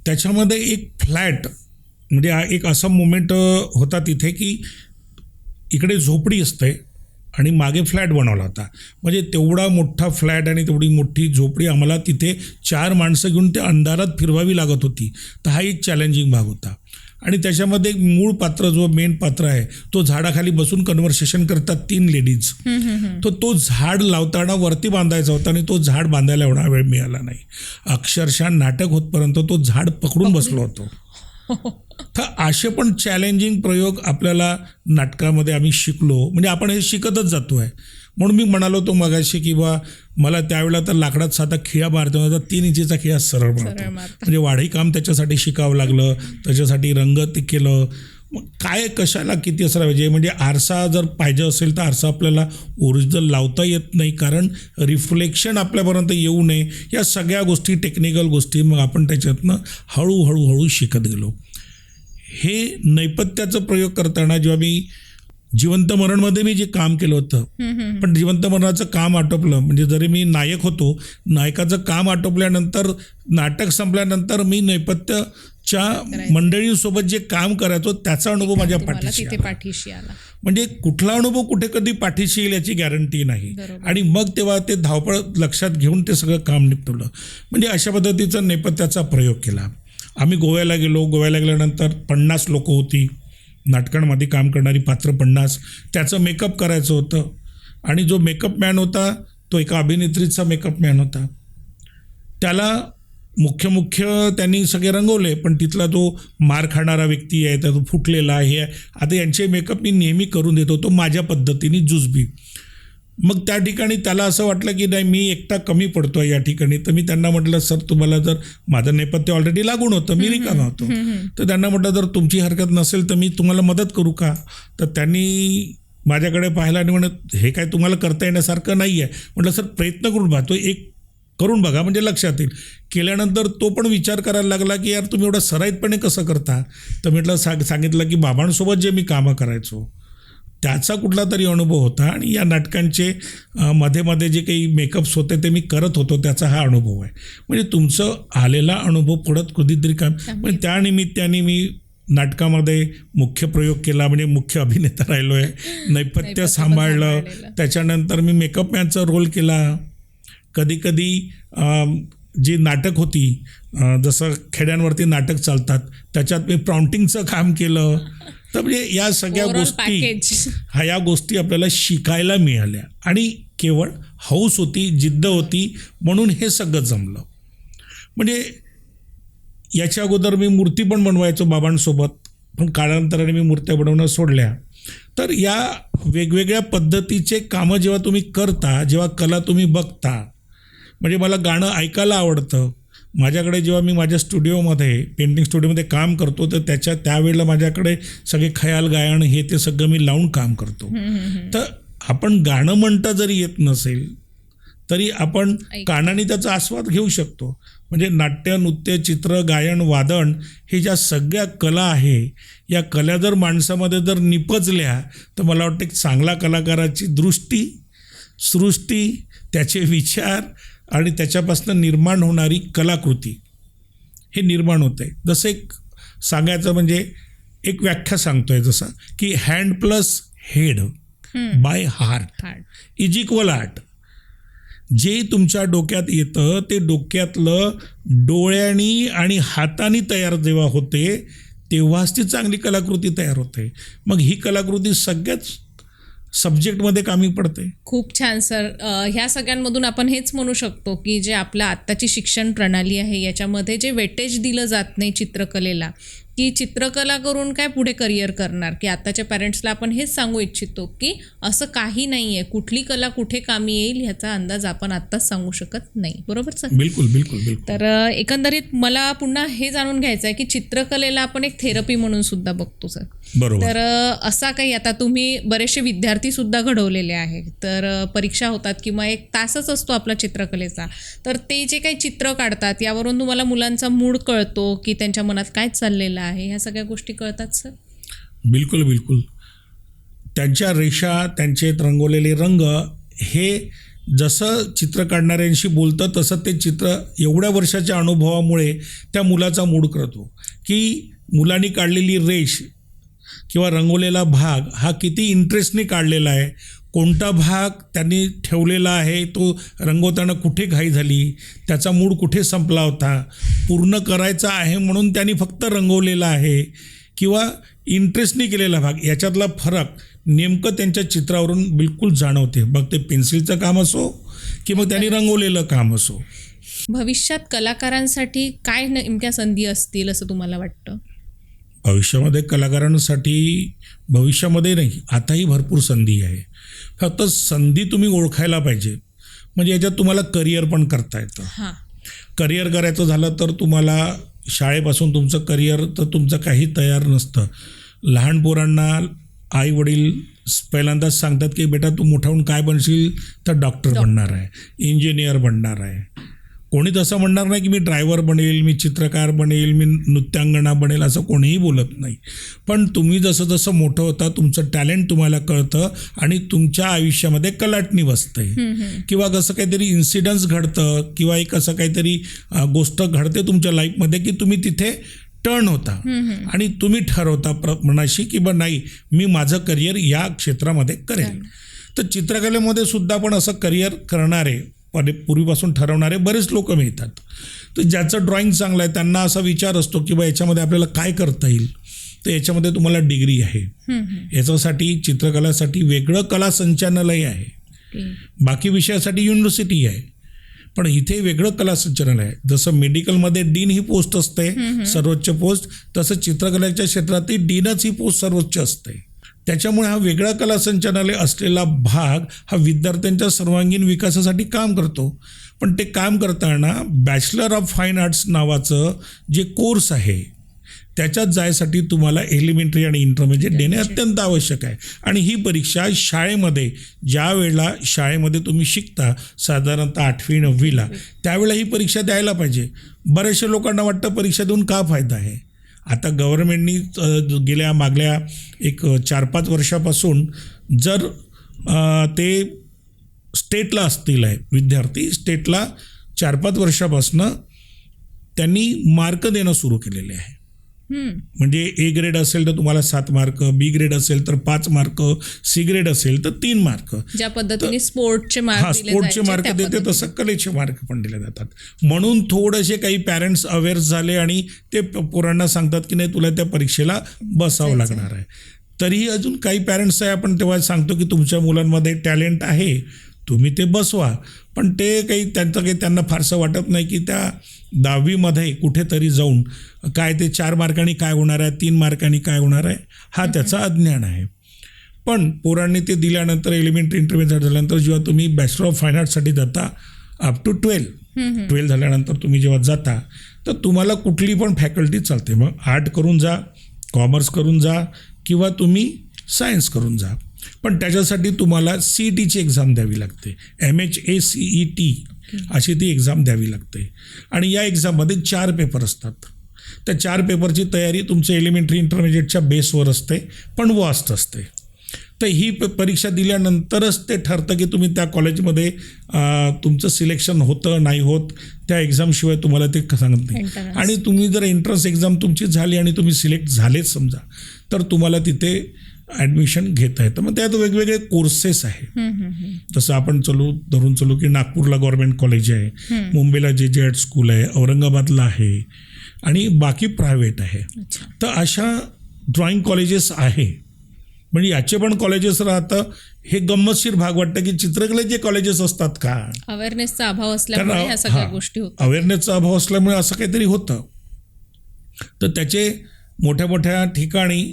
त्याच्यामध्ये एक फ्लॅट म्हणजे एक असा मोमेंट होता तिथे की इकडे झोपडी असते आणि मागे फ्लॅट बनवला होता. म्हणजे तेवढा मोठा फ्लॅट आणि तेवढी मोठी झोपडी आम्हाला तिथे 4 माणसं घेऊन त्या अंधारात फिरवावी लागत होती. तर हा एक चॅलेंजिंग भाग होता. आणि त्याच्यामध्ये एक मूळ पात्र जो मेन पात्र आहे तो झाडाखाली बसून कन्व्हर्सेशन करतात 3 लेडीज. तो झाड लावताना वरती बांधायचा होता आणि तो झाड बांधायला एवढा वेळ मिळाला नाही. अक्षरशः नाटक होतपर्यंत तो झाड पकडून बसलो होतो. तर असे पण चॅलेंजिंग प्रयोग आपल्याला नाटकामध्ये आम्ही शिकलो. म्हणजे आपण हे शिकतच जातो आहे. म्हणून मी म्हणालो तो मगाशी की बा मला त्यावेळेला तर लाकडात साधा खिळा मारतो होता, 3 इंचीचा खिळा सरळ मारतो. म्हणजे वाढही काम त्याच्यासाठी शिकावं लागलं, त्याच्यासाठी रंग ते केलं. मग काय कशाला किती असं पाहिजे. म्हणजे आरसा जर पाहिजे असेल तर आरसा आपल्याला ओरिजिनल लावता येत नाही, कारण रिफ्लेक्शन आपल्यापर्यंत येऊ नये. या सगळ्या गोष्टी, टेक्निकल गोष्टी मग आपण त्याच्यातनं हळूहळू शिकत गेलो. हे नैपथ्याचा प्रयोग करताना जेव्हा मी जिवंत मरणमध्ये मी जे काम केलं होतं, पण जिवंत मरणाचं काम आटोपलं. म्हणजे जरी मी नायक होतो, नायकाचं काम आटोपल्यानंतर नाटक संपल्यानंतर मी नैपथ्यच्या मंडळींसोबत जे काम करायचो त्याचा अनुभव माझ्या पाठीशी आला. म्हणजे कुठला अनुभव कुठे कधी पाठीशी येईल याची गॅरंटी नाही. आणि मग तेव्हा ते धावपळ लक्षात घेऊन ते सगळं काम निपटवलं. म्हणजे अशा पद्धतीचा नैपथ्याचा प्रयोग केला. आम्ही गोव्याला गेलो. गोव्याला गेल्यानंतर 50 लोक होती नाटकांमध्ये काम करणारी पात्र 50. त्याचं मेकअप करायचं होतं आणि जो मेकअप मॅन होता तो एका अभिनेत्रीचा मेकअप मॅन होता. त्याला मुख्य त्यांनी सगळे रंगवले, पण तिथला तो मार खाणारा व्यक्ती आहे, तो फुटलेला आहे. आता यांचे मेकअप मी नेहमी करून देतो, तो माझ्या पद्धतीने जुजबी. मग त्या ठिकाणी त्याला असं वाटलं की नाही, मी एकटा कमी पडतो आहे या ठिकाणी. तर मी त्यांना म्हटलं सर तुम्हाला जर माझं नेपथ्य ऑलरेडी लागून होतं, मी रिकामा होतो. तर त्यांना म्हटलं जर तुमची हरकत नसेल तर मी तुम्हाला मदत करू का. तर त्यांनी माझ्याकडे पाहिलं आणि म्हणत हे काय तुम्हाला करता येण्यासारखं नाही आहे. म्हटलं सर प्रयत्न करून पाहतो, एक करून बघा म्हणजे लक्षात येईल. केल्यानंतर तो पण विचार करायला लागला की यार तुम्ही एवढं सराईतपणे कसं करता. तर म्हटलं सांगितलं की बाबांसोबत जे मी कामं करायचो त्याचा कुठला तरी अनुभव होता आणि या नाटकांचे मध्ये जे काही मेकअप्स होते ते मी करत होतो त्याचा हा अनुभव आहे. म्हणजे तुमचं आलेला अनुभव पुढत कधीतरी काम. म्हणजे त्यानिमित्ताने मी नाटकामध्ये मुख्य प्रयोग केला, म्हणजे मुख्य अभिनेता राहिलो आहे, नैपथ्य सांभाळलं. त्याच्यानंतर मी मेकअप मॅनचा रोल केला. कधी जी नाटक होती, जसं खेड्यांवरती नाटक चालतात त्याच्यात मी प्रॉम्प्टिंगचं काम केलं. तर म्हणजे या सगळ्या गोष्टी या गोष्टी आपल्याला शिकायला मिळाल्या आणि केवळ हौस होती, जिद्द होती, म्हणून हे सगळं जमलं. म्हणजे याच्या अगोदर मी मूर्ती पण बनवायचो बाबांसोबत, पण कालांतराने मी मूर्त्या बनवणं सोडल्या. तर या वेगवेगळ्या पद्धतीचे कामं जेव्हा तुम्ही करता, जेव्हा कला तुम्ही बघता, म्हणजे मला गाणं ऐकायला आवडतं. माझ्याकडे जेव्हा मी माझ्या स्टुडिओमध्ये पेंटिंग स्टुडिओमध्ये काम करतो तर त्यावेळेला माझ्याकडे सगळे खयाल गायन हे ते सगळं मी लावून काम करतो. तर आपण गाणं म्हणता जरी येत नसेल तरी आपण कानाने त्याचा आस्वाद घेऊ शकतो. म्हणजे नाट्य, नृत्य, चित्र, गायन, वादन हे ज्या सगळ्या कला आहे, या कला जर माणसामध्ये जर निपजल्या तर मला वाटतं की चांगला कलाकाराची दृष्टी, सृष्टी, त्याचे विचार आणि त्याच्यापासून निर्माण होणारी कलाकृती हे निर्माण होते. जसं एक सांगायचं म्हणजे एक व्याख्या सांगतोय जसं की hand plus head by heart is equal art. जे तुमच्या डोक्यात येतं ते डोक्यातलं डोळ्यांनी आणि हाताने तयार जेव्हा होते तेव्हाच ती चांगली कलाकृती तयार होते. मग ही कलाकृती सगळ्याच सब्जेक्टमध्ये कामी पडते. खूप छान सर. ह्या सगळ्यांमधून आपण हेच म्हणू शकतो की जे आपल्या आत्ताची शिक्षण प्रणाली आहे याच्यामध्ये जे वेटेज दिलं जात नाही चित्रकलेला, की चित्रकला करून काय पुढे करिअर करणार, की आत्ताच्या पॅरेंट्सला आपण हेच सांगू इच्छितो की असं काही नाही आहे, कुठली कला कुठे कामी येईल ह्याचा अंदाज आपण आत्ताच सांगू शकत नाही. बरोबर सर? बिलकुल बिलकुल बिलकुल. तर एकंदरीत मला पुन्हा हे जाणून घ्यायचं आहे की चित्रकलेला आपण एक थेरपी म्हणून सुद्धा बघतो सर. बरोबर. तर असा काही आता तुम्ही बरेचसे विद्यार्थी सुद्धा घडवलेले आहेत, तर परीक्षा होतात किंवा एक तासच असतो आपला चित्रकलेचा, तर ते जे काही चित्र काढतात यावरून तुम्हाला मुलांचा मूड कळतो की त्यांच्या मनात काय चाललेलं आहे, ह्या सगळ्या गोष्टी कळतात सर? बिलकुल बिलकुल. त्यांच्या रेषा, त्यांचे रंगवलेले रंग हे जसं चित्र काढणाऱ्यांशी बोलतं तसं ते चित्र एवढ्या वर्षाच्या अनुभवामुळे त्या मुलाचा मूड करतो की मुलांनी काढलेली रेष किंवा रंगवलेला भाग हा किती इंटरेस्टने काढलेला आहे, कोणता भाग त्यांनी ठेवलेला आहे, तो रंगवताना कुठे घाई झाली, त्याचा मूड कुठे संपला होता, पूर्ण करायचा आहे म्हणून त्यांनी फक्त रंगवलेला आहे किंवा इंटरेस्टने केलेला भाग, याच्यातला फरक नेमकं त्यांच्या चित्रावरून बिलकुल जाणवते. मग ते पेन्सिलचं काम असो किंवा त्यांनी रंगवलेलं काम असो. भविष्यात कलाकारांसाठी काय नेमक्या संधी असतील असं तुम्हाला वाटतं? भविष्यामध्ये कलाकारांसाठी भविष्यामध्ये नाही, आताही भरपूर संधी आहे. फक्त संधी तुम्ही ओळखायला पाहिजे. म्हणजे याच्यात तुम्हाला करिअर पण करता येतं. करिअर करायचं झालं तर तुम्हाला शाळेपासून तुमचं करिअर तर तुमचं काही तयार नसतं. लहान पोरांना आई वडील पहिल्यांदाच सांगतात की बेटा तू मोठा होऊन काय बनशील, तर डॉक्टर बनणार आहे, इंजिनियर बनणार आहे. कोणी तसं म्हणणार नाही की मी ड्रायव्हर बनेल, मी चित्रकार बनेल, मी नृत्यांगना बनेल, असं कोणीही बोलत नाही. पण तुम्ही जसं जसं मोठं होता तुमचं टॅलेंट तुम्हाला कळतं आणि तुमच्या आयुष्यामध्ये कलाटणी बसते किंवा कसं काहीतरी इन्सिडन्स घडतं किंवा एक असं काहीतरी गोष्ट घडते तुमच्या लाईफमध्ये की तुम्ही तिथे टर्न होता आणि तुम्ही ठरवता मनाशी की बा नाही मी माझं करिअर या क्षेत्रामध्ये करेल. तर चित्रकलेमध्ये सुद्धा पण असं करिअर करणारे पूर्वीपासून ठरवणारे बरेच लोक मिळतात. तर ज्याचं ड्रॉइंग चांगलं आहे त्यांना असा विचार असतो की बा याच्यामध्ये आपल्याला काय करता येईल, तर याच्यामध्ये तुम्हाला डिग्री आहे, याच्यासाठी चित्रकलासाठी वेगळं कला संचालनालय आहे, बाकी विषयासाठी युनिव्हर्सिटी आहे, पण इथे वेगळं कला संचालनालय आहे. जसं मेडिकलमध्ये डीन ही पोस्ट असते सर्वोच्च पोस्ट, तसं चित्रकलेच्या क्षेत्रातही डीनच ही पोस्ट सर्वोच्च असते. त्याच्यामुळे हा वेगळा कला संचालनालय असलेला भाग हा विद्यार्थ्यांच्या सर्वांगीण विकासासाठी काम करतो. पण ते काम करताना बॅचलर ऑफ फाईन आर्ट्स नावाचं जे कोर्स आहे त्याच्यात जायसाठी तुम्हाला एलिमेंटरी आणि इंटरमिजिएट देणे अत्यंत आवश्यक आहे. आणि ही परीक्षा शाळेमध्ये ज्या वेळेला शाळेमध्ये तुम्ही शिकता साधारणतः 8वी 9वीला त्यावेळेला ही परीक्षा द्यायला पाहिजे. बऱ्याचशा लोकांना वाटतं परीक्षा देऊन का फायदा आहे. आता गव्हर्नमेंटनी गेल्या मागल्या एक 4-5 वर्षापासून जर ते स्टेटला असतील आहे विद्यार्थी, स्टेटला 4-5 वर्षापासून त्यांनी मार्क देणं सुरू केलेले आहे. म्हणजे ए ग्रेड असेल तर तुम्हाला 7 मार्क, बी ग्रेड असेल तर 5 मार्क, सी ग्रेड असेल तर 3 मार्क. ज्या पद्धतीने स्पोर्टचे मार्क देते तसं कलेचे मार्क पण दिले जातात. म्हणून थोडेसे काही पॅरेंट्स अवेअर झाले आणि ते पोरांना सांगतात की नाही तुला त्या परीक्षेला बसावं लागणार आहे. तरीही अजून काही पॅरेंट्स आहे आपण तेव्हा सांगतो की तुमच्या मुलांमध्ये टॅलेंट आहे तुम्ही ते बसवा, पण ते काही त्यांचं काही त्यांना फारसं वाटत नाही की त्या 10वीमध्ये कुठेतरी जाऊन काय ते 4 मार्कांनी काय होणार आहे, 3 मार्कांनी काय होणार आहे, हा त्याचा अज्ञान आहे. पण पोरांनी ते दिल्यानंतर एलिमेंटरी इंटरमिजिएट झाल्यानंतर जेव्हा तुम्ही बॅचलर ऑफ फाईन आर्ट्ससाठी जाता अप टू 12 झाल्यानंतर तुम्ही जेव्हा जाता तर तुम्हाला कुठली पण फॅकल्टी चालते. मग आर्ट करून जा, कॉमर्स करून जा किंवा तुम्ही सायन्स करून जा. पण त्याच्यासाठी तुम्हाला CETची एक्झाम द्यावी लागते. MHACET अशी ती एक्झाम द्यावी लागते. आणि या एक्झाममध्ये 4 पेपर असतात. त्या 4 पेपरची तयारी तुमच्या एलिमेंटरी इंटरमिजिएटच्या बेसवर असते, पण वास्ट असते. तर ही परीक्षा दिल्यानंतरच ते ठरतं की तुम्ही त्या कॉलेजमध्ये तुमचं सिलेक्शन होतं नाही होत. त्या एक्झामशिवाय तुम्हाला ते सांगत नाही. आणि तुम्ही जर एंट्रन्स एक्झाम तुमची झाली आणि तुम्ही सिलेक्ट झालेच समजा, तर तुम्हाला तिथे ॲडमिशन घेता येतं. मग त्यात वेगवेगळे कोर्सेस आहे. जसं आपण धरून चलू की नागपूरला गव्हर्नमेंट कॉलेज आहे, मुंबईला JJ स्कूल आहे, औरंगाबादला आहे आणि बाकी प्रायव्हेट आहे. तर अशा ड्रॉइंग कॉलेजेस आहे. म्हणजे याचे पण कॉलेजेस राहतं. हे गंमतशीर भाग वाटतं की चित्रकलेचे कॉलेजेस असतात का? अवेअरनेसचा अभाव असल्यामुळे ह्या सगळ्या गोष्टी होतात. अवेअरनेसचा अभाव असल्यामुळे असं काहीतरी होतं. तर त्याचे मोठ्या मोठ्या ठिकाणी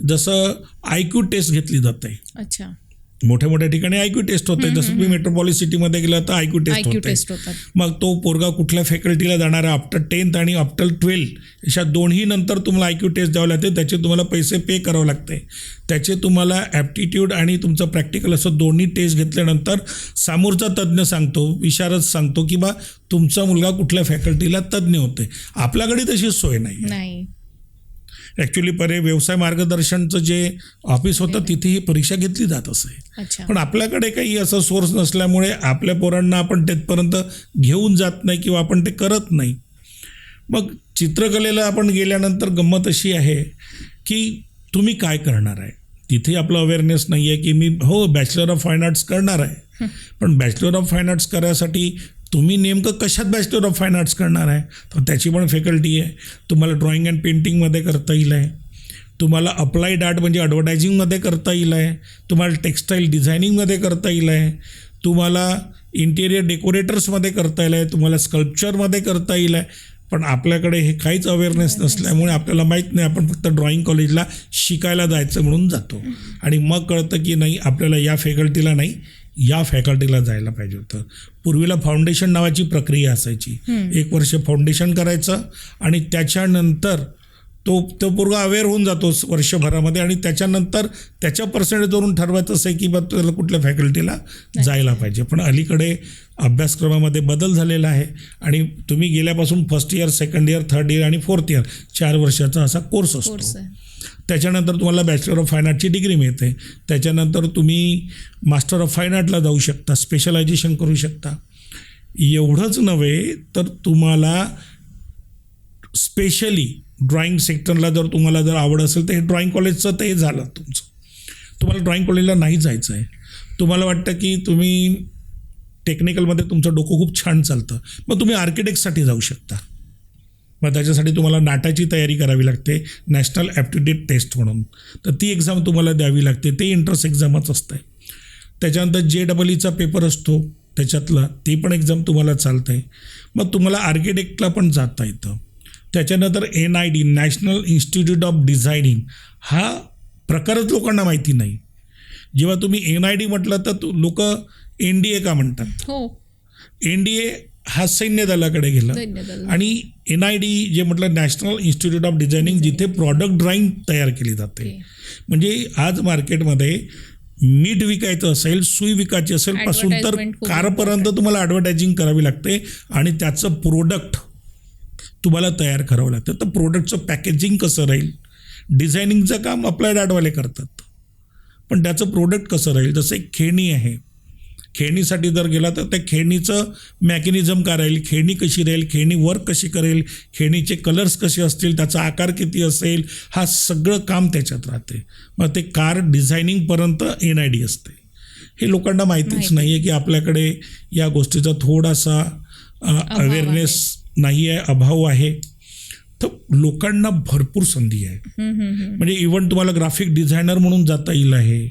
जसं IQ टेस्ट घेतली जाते. अच्छा. मोठ्या मोठ्या ठिकाणी IQ टेस्ट होते. जसं तुम्ही मेट्रोपॉलिस सिटीमध्ये गेला तर IQ टेस्ट होते. मग तो पोरगा कुठल्या फॅकल्टीला जाणार आहे आफ्टर 10th आणि आफ्टर 12 अशा दोन्ही नंतर तुम्हाला IQ टेस्ट द्यावं लागते. त्याचे तुम्हाला पैसे पे करावं लागते. त्याचे तुम्हाला ॲप्टिट्यूड आणि तुमचं प्रॅक्टिकल असं दोन्ही टेस्ट घेतल्यानंतर समोरचा तज्ज्ञ सांगतो, विशारद सांगतो की बा तुमचा मुलगा कुठल्या फॅकल्टीला तज्ज्ञ होते. आपल्याकडे तशी सोय नाही. ॲक्च्युली व्यवसाय मार्गदर्शनचं जे ऑफिस होतं तिथे ही परीक्षा घेतली जात असे. पण आपल्याकडे काही असं सोर्स नसल्यामुळे आपल्या पोरांना आपण तिथपर्यंत घेऊन जात नाही किंवा आपण ते करत नाही. मग चित्रकलेला आपण गेल्यानंतर गंमत अशी आहे की तुम्ही काय करणार आहे. तिथे आपलं अवेअरनेस नाही आहे की मी बॅचलर ऑफ फाईन आर्ट्स करणार आहे. पण बॅचलर ऑफ फाईन आर्ट्स करायसाठी तुम्ही नेमकं कशात बॅचलर ऑफ फाईन आर्ट्स करणार आहे, तर त्याची पण फॅकल्टी आहे. तुम्हाला ड्रॉइंग अँड पेंटिंगमध्ये करता येईल आहे, तुम्हाला अप्लाइड आर्ट म्हणजे ॲडव्हर्टायझिंगमध्ये करता येईल आहे, तुम्हाला टेक्स्टाईल डिझायनिंगमध्ये करता येईल आहे, तुम्हाला इंटेरियर डेकोरेटर्समध्ये करता येईल आहे, तुम्हाला स्कल्पचरमध्ये करता येईल आहे. पण आपल्याकडे हे काहीच अवेअरनेस नसल्यामुळे आपल्याला माहीत नाही. आपण फक्त ड्रॉइंग कॉलेजला शिकायला जायचं म्हणून जातो आणि मग कळतं की नाही आपल्याला या फॅकल्टीला नाही या फॅकल्टीला जायला पाहिजे होतं. पूर्वीला फाउंडेशन नावाची प्रक्रिया असायची. 1 वर्ष फाउंडेशन करायचं आणि त्याच्यानंतर तो पोरगा अवेअर होऊन जातो वर्षभरामध्ये आणि त्याच्यानंतर त्याच्या पर्सेंटेजवरून ठरवायचं असं आहे की बा त्याला कुठल्या फॅकल्टीला जायला पाहिजे. पण अलीकडे अभ्यासक्रमामध्ये बदल झालेला आहे आणि तुम्ही गेल्यापासून first year, second year, third year आणि फोर्थ इयर 4 वर्षाचा असा कोर्स असतो. त्याच्यानंतर तुम्हाला बॅचलर ऑफ फाईन आर्टची डिग्री मिळते. त्याच्यानंतर तुम्ही मास्टर ऑफ फाईन आर्टला जाऊ शकता, स्पेशलायझेशन करू शकता. एवढंच नव्हे तर तुम्हाला स्पेशली ड्रॉइंग सेक्टरला तुम्हाला जर आवड असेल तर हे ड्रॉइंग कॉलेजचं ते झालं तुमचं. तुम्हाला ड्रॉइंग कॉलेजला नाही जायचं आहे, तुम्हाला वाटतं की तुम्ही टेक्निकलमध्ये तुमचं डोकं खूप छान चालतं, मग तुम्ही आर्किटेक्टसाठी जाऊ शकता. मग त्याच्यासाठी तुम्हाला नाटाची तयारी करावी लागते, नॅशनल ॲप्टिट्यूड टेस्ट म्हणून. तर ती एक्झाम तुम्हाला द्यावी लागते. ते एंट्रन्स एक्झामच असते. त्याच्यानंतर JEEचा पेपर असतो त्याच्यातला, ती पण एक्झाम तुम्हाला चालतं आहे. मग तुम्हाला आर्किटेक्टला पण जाता येतं. त्याच्यानंतर NID national institute of designing हा प्रकारच लोकांना माहिती नाही. जेव्हा तुम्ही NID म्हटलं तर लोक NDA का म्हणतात. NDA हा सैन्य दलाकडे गेला आणि NID जे म्हटलं नॅशनल इन्स्टिट्यूट ऑफ डिझायनिंग, जिथे प्रॉडक्ट ड्रॉइंग तयार केली जाते. म्हणजे आज मार्केटमध्ये मीठ विकायचं असेल, सुई विकायची असेल पासून तर कारपर्यंत तुम्हाला ॲडव्हर्टायझिंग करावी लागते आणि त्याचं प्रोडक्ट तुम्हाला तयार करावं लागतं. तर प्रोडक्टचं पॅकेजिंग कसं राहील, डिझायनिंगचं काम अप्लाइड आर्टवाले करतात, पण त्याचं प्रोडक्ट कसं राहील. जसं एक खेळणी आहे, खेळणीसाठी जर गेला तर त्या खेळणीचं मॅकॅनिझम काय राहील, खेळणी कशी राहील, खेळणी वर्क कशी करेल, खेळणीचे कलर्स कसे असतील, त्याचा आकार किती असेल, हा सगळं काम त्याच्यात राहते. मग ते कार डिझायनिंगपर्यंत NID असते. हे लोकांना माहितीच नाही आहे की आपल्याकडे या गोष्टीचा थोडासा अवेअरनेस नाही आहे, अभाव आहे. तर लोकांना भरपूर संधी आहे. म्हणजे इव्हन तुम्हाला ग्राफिक डिझायनर म्हणून जाता येईल आहे.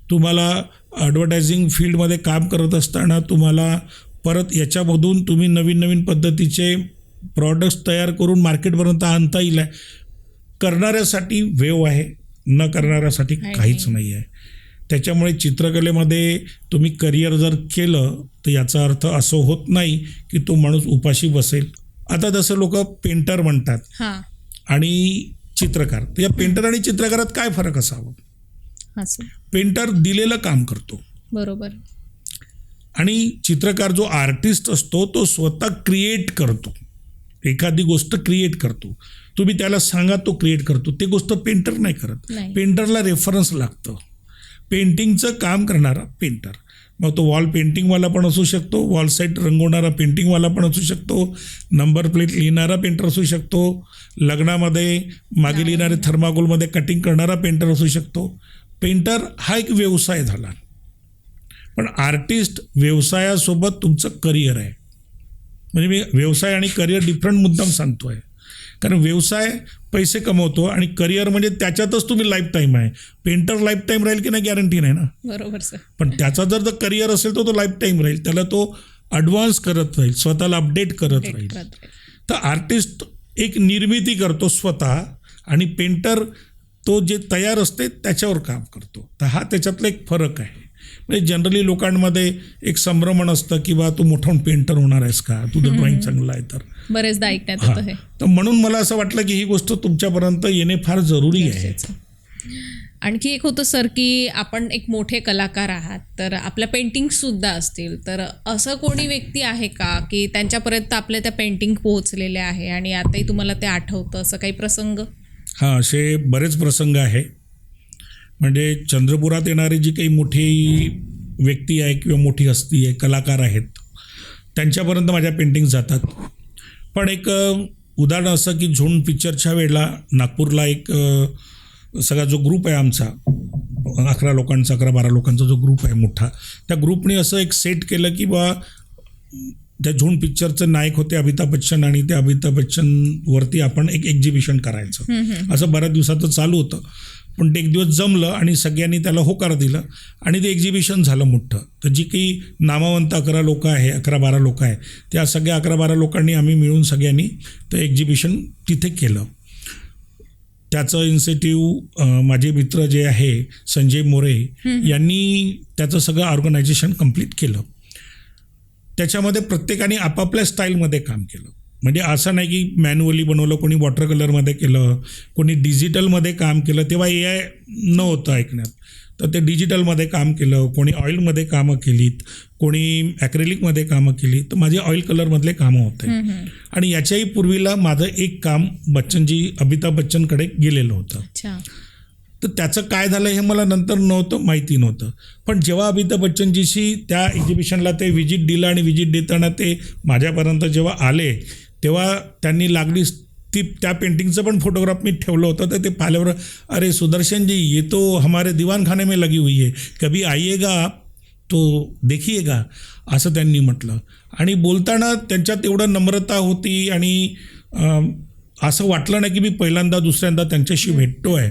तुम्हाला ॲडव्हर्टायझिंग फील्डमध्ये काम करत असताना तुम्हाला परत याच्यामधून तुम्ही नवीन नवीन पद्धतीचे प्रॉडक्ट्स तयार करून मार्केटपर्यंत आणता येईल आहे. करणाऱ्यासाठी वेव आहे, न करणाऱ्यासाठी काहीच नाही आहे. त्याच्यामुळे चित्रकलेमध्ये तुम्ही करिअर जर केलं तर याचा अर्थ असं होत नाही की तो माणूस उपाशी बसेल. आता जसं लोक पेंटर म्हणतात आणि चित्रकार, तर या पेंटर आणि चित्रकारात काय फरक असावा. असं पेंटर दिलेलं काम करतो बरोबर. आणि चित्रकार जो आर्टिस्ट असतो तो स्वतः क्रिएट करतो, एखादी गोष्ट क्रिएट करतो. तुम्ही त्याला सांगा तो क्रिएट करतो, ते गोष्ट पेंटर नाही करत. नाही. पेंटरला रेफरन्स लागतं. पेंटिंगचं काम करणारा पेंटर, मग तो वॉल पेंटिंगवाला पण असू शकतो, वॉल साईड रंगवणारा पेंटिंगवाला पण असू शकतो, नंबर प्लेट लिहिणारा पेंटर असू शकतो, लग्नामध्ये मागे लिहिणारे थर्माकोलमध्ये कटिंग करणारा पेंटर असू शकतो. पेंटर हा एक व्यवसाय झाला. पण आर्टिस्ट व्यवसायासोबत तुमचं करिअर आहे. म्हणजे मी व्यवसाय आणि करिअर डिफरंट मुद्दाम सांगतो आहे, कारण व्यवसाय पैसे कमवतो आणि करिअर म्हणजे त्याच्यातच तुम्ही लाईफ टाईम आहे. पेंटर लाईफ टाईम राहील की नाही गॅरंटी नाही ना. बरोबर सर. पण त्याचा जर करिअर असेल तर तो लाईफ टाईम राहील, त्याला तो ॲडव्हान्स करत राहील, स्वतःला अपडेट करत राहील. तर आर्टिस्ट एक निर्मिती करतो स्वतः आणि पेंटर तो जे तयार असते त्याच्यावर काम करतो. तर हा त्याच्यातला एक फरक आहे. म्हणजे जनरली लोकांमध्ये एक संभ्रमण असतं की बा तू मोठा पेंटर होणार आहेस का, तुझं ड्रॉइंग चांगलं आहे तर. बरेचदा ऐकण्यात येतं हे. तर म्हणून मला असं वाटलं की ही गोष्ट तुमच्यापर्यंत येणे फार जरुरी आहे. आणखी एक होतं सर की आपण एक मोठे कलाकार आहात, तर आपल्या पेंटिंगसुद्धा असतील, तर असं कोणी व्यक्ती आहे का की त्यांच्यापर्यंत आपल्या त्या पेंटिंग पोहोचलेल्या आहे आणि आताही तुम्हाला ते आठवतं, असं काही प्रसंग? हां, असे बरेच प्रसंग आहे. म्हणजे चंद्रपुरात येणारी जी काही मोठी व्यक्ती आहे किंवा मोठी हस्ती आहे, कलाकार आहेत, त्यांच्यापर्यंत माझ्या पेंटिंग जातात. पण एक उदाहरण असं की झुंड पिक्चरच्या वेळेला नागपूरला एक सगळा जो ग्रुप आहे आमचा 11-12 लोकांचा जो ग्रुप आहे मोठा, त्या ग्रुपने असं एक सेट केलं की बा त्या झुंड पिक्चरचे नायक होते अमिताभ बच्चन आणि त्या अमिताभ बच्चनवरती आपण एक एक्झिबिशन करायचं. असं बऱ्याच दिवसाचं चालू होतं. पण ते एक दिवस जमलं आणि सगळ्यांनी त्याला होकार दिलं आणि ते एक्झिबिशन झालं मोठं. तर जी काही नामवंत 11 लोक आहे, 11-12 लोक आहे, त्या सगळ्या 11-12 लोकांनी आम्ही मिळून सगळ्यांनी ते एक्झिबिशन तिथे केलं. त्याचं इन्सेटिव्ह माझे मित्र जे आहे संजय मोरे यांनी त्याचं सगळं ऑर्गनायझेशन कंप्लीट केलं. त्याच्यामध्ये प्रत्येकाने आपापल्या स्टाईलमध्ये काम केलं. म्हणजे असं नाही की मॅन्युअली बनवलं, कोणी वॉटर कलरमध्ये केलं, कोणी डिजिटलमध्ये काम केलं. तेव्हा AI नव्हतं ऐकण्यात, तर ते डिजिटलमध्ये काम केलं, कोणी ऑइलमध्ये कामं केलीत, कोणी ॲक्रेलिकमध्ये कामं केली. तर माझे ऑइल कलरमधले कामं होते. आणि याच्याही पूर्वीला माझं एक काम अमिताभ बच्चनकडे गेलेलं होतं. तर त्याचं काय झालं हे मला नंतर माहिती नव्हतं. पण जेव्हा अमिताभ बच्चनजीशी त्या एक्झिबिशनला ते व्हिजिट दिलं आणि व्हिजिट देताना ते माझ्यापर्यंत जेव्हा आले, तेव्हा त्यांनी लागली त्या पेंटिंगचं पण फोटोग्राफ मी ठेवलं होतं. तर ते पाहिल्यावर, अरे सुदर्शन जी, ये तो हमारे दीवानखाने में लगी हुई है, कभी आइएगा तो देखिएगा, असं त्यांनी म्हटलं. आणि बोलताना त्यांच्यात एवढं नम्रता होती आणि असं वाटलं नाही की मी पहिल्यांदा दुसऱ्यांदा त्यांच्याशी भेटतो आहे.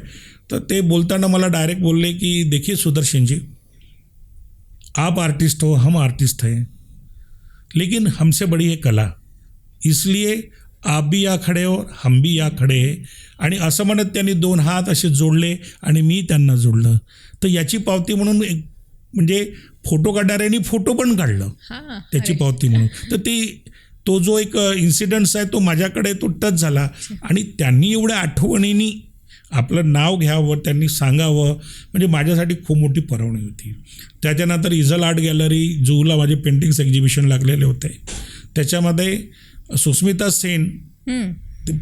तर ते बोलताना मला डायरेक्ट बोलले की देखिए सुदर्शन जी, आप आर्टिस्ट हो, हम आर्टिस्ट हैं, लेकिन हमसे बड़ी है कला, इसलिए आप भी या खडे हो, हम भी या खडे है. आणि असं म्हणत त्यांनी 2 हात असे जोडले आणि मी त्यांना जोडलं. तर याची पावती म्हणून म्हणजे फोटो काढणाऱ्यांनी फोटो पण काढलं त्याची पावती म्हणून. तर तो जो एक इन्सिडन्स आहे तो माझ्याकडे तो टच झाला आणि त्यांनी एवढ्या आठवणींनी आपलं नाव घ्यावं, त्यांनी सांगावं, म्हणजे माझ्यासाठी खूप मोठी पर्वणी होती. त्याच्यानंतर इझल आर्ट गॅलरी जूला माझे पेंटिंग्स एक्झिबिशन लागलेले होते. त्याच्यामध्ये सुस्मिता सेन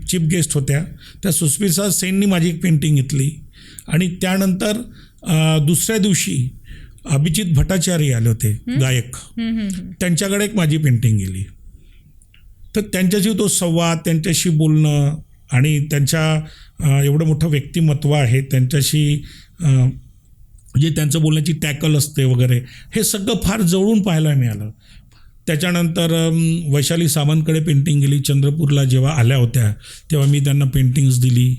चीफ गेस्ट होत्या. त्या सुस्मिता सेननी माझी एक पेंटिंग घेतली आणि त्यानंतर दुसऱ्या दिवशी अभिजित भट्टाचार्य आले होते, गायक, त्यांच्याकडे एक माझी पेंटिंग गेली. तर त्यांच्याशी तो संवाद, त्यांच्याशी बोलणं आणि त्यांच्या एवढं मोठं व्यक्तिमत्व आहे, त्यांच्याशी जे त्यांचं बोलण्याची टॅकल असते वगैरे, हे सगळं फार जवळून पाहायला मिळालं. त्याच्यानंतर वैशाली सावंतकडे पेंटिंग गेली. चंद्रपूरला जेव्हा आल्या होत्या तेव्हा मी त्यांना पेंटिंग्स दिली.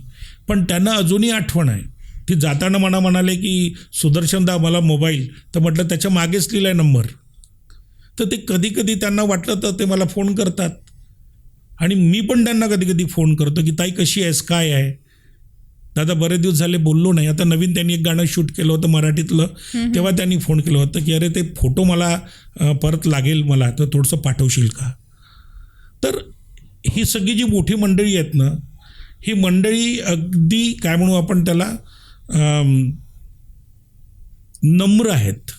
पण त्यांना अजूनही आठवण आहे. ती जाताना म्हणाले की सुदर्शनदा मला मोबाईल, तर म्हटलं त्याच्या मागेच लिहिला आहे नंबर. तर ते कधी कधी त्यांना वाटलं तर ते मला फोन करतात आणि मी पण त्यांना कधी कधी फोन करतो की ताई कशी आहेस, काय आहे. दादा बरेच दिवस झाले बोललो नाही. आता नवीन त्यांनी एक गाणं शूट केलं होतं मराठीतलं, तेव्हा त्यांनी फोन केलं होतं की अरे ते फोटो मला परत लागेल, मला तर थोडंसं पाठवशील का. तर ही सगळी जी मोठी मंडळी आहेत ना, ही मंडळी अगदी काय म्हणू आपण त्याला नम्र आहेत.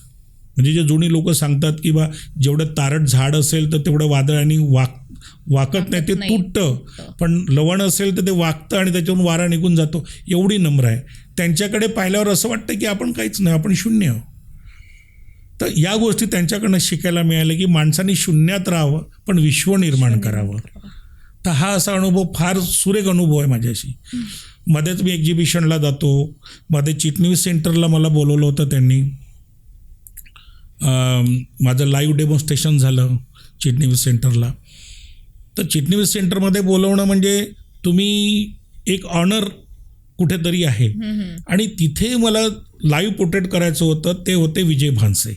म्हणजे जे जुनी लोक सांगतात की बा जेवढं तारट झाड असेल तर तेवढं वादळाने वाकत नाही, ते तुटतं. पण लवण असेल तर ते वाकतं आणि त्याच्यावरून वारा निघून जातो. एवढी नम्र आहे. त्यांच्याकडे पाहिल्यावर असं वाटतं की आपण काहीच नाही, आपण शून्य आहोत. तर या गोष्टी त्यांच्याकडनं शिकायला मिळाल्या की माणसाने शून्यात राहावं पण विश्व निर्माण करावं. तर हा असा अनुभव फार सुरेख अनुभव आहे माझ्याशी. मध्येच मी एक्झिबिशनला जातो. मध्ये चिटणीस सेंटरला मला बोलवलं होतं त्यांनी. माझं लाईव्ह डेमॉन्स्ट्रेशन झालं चिटणीस सेंटरला. तर चिटणीस सेंटरमध्ये बोलवणं म्हणजे तुम्ही एक ऑनर कुठेतरी आहे. आणि तिथे मला लाईव्ह पोर्ट्रेट करायचं होतं. ते होते विजय भानसे.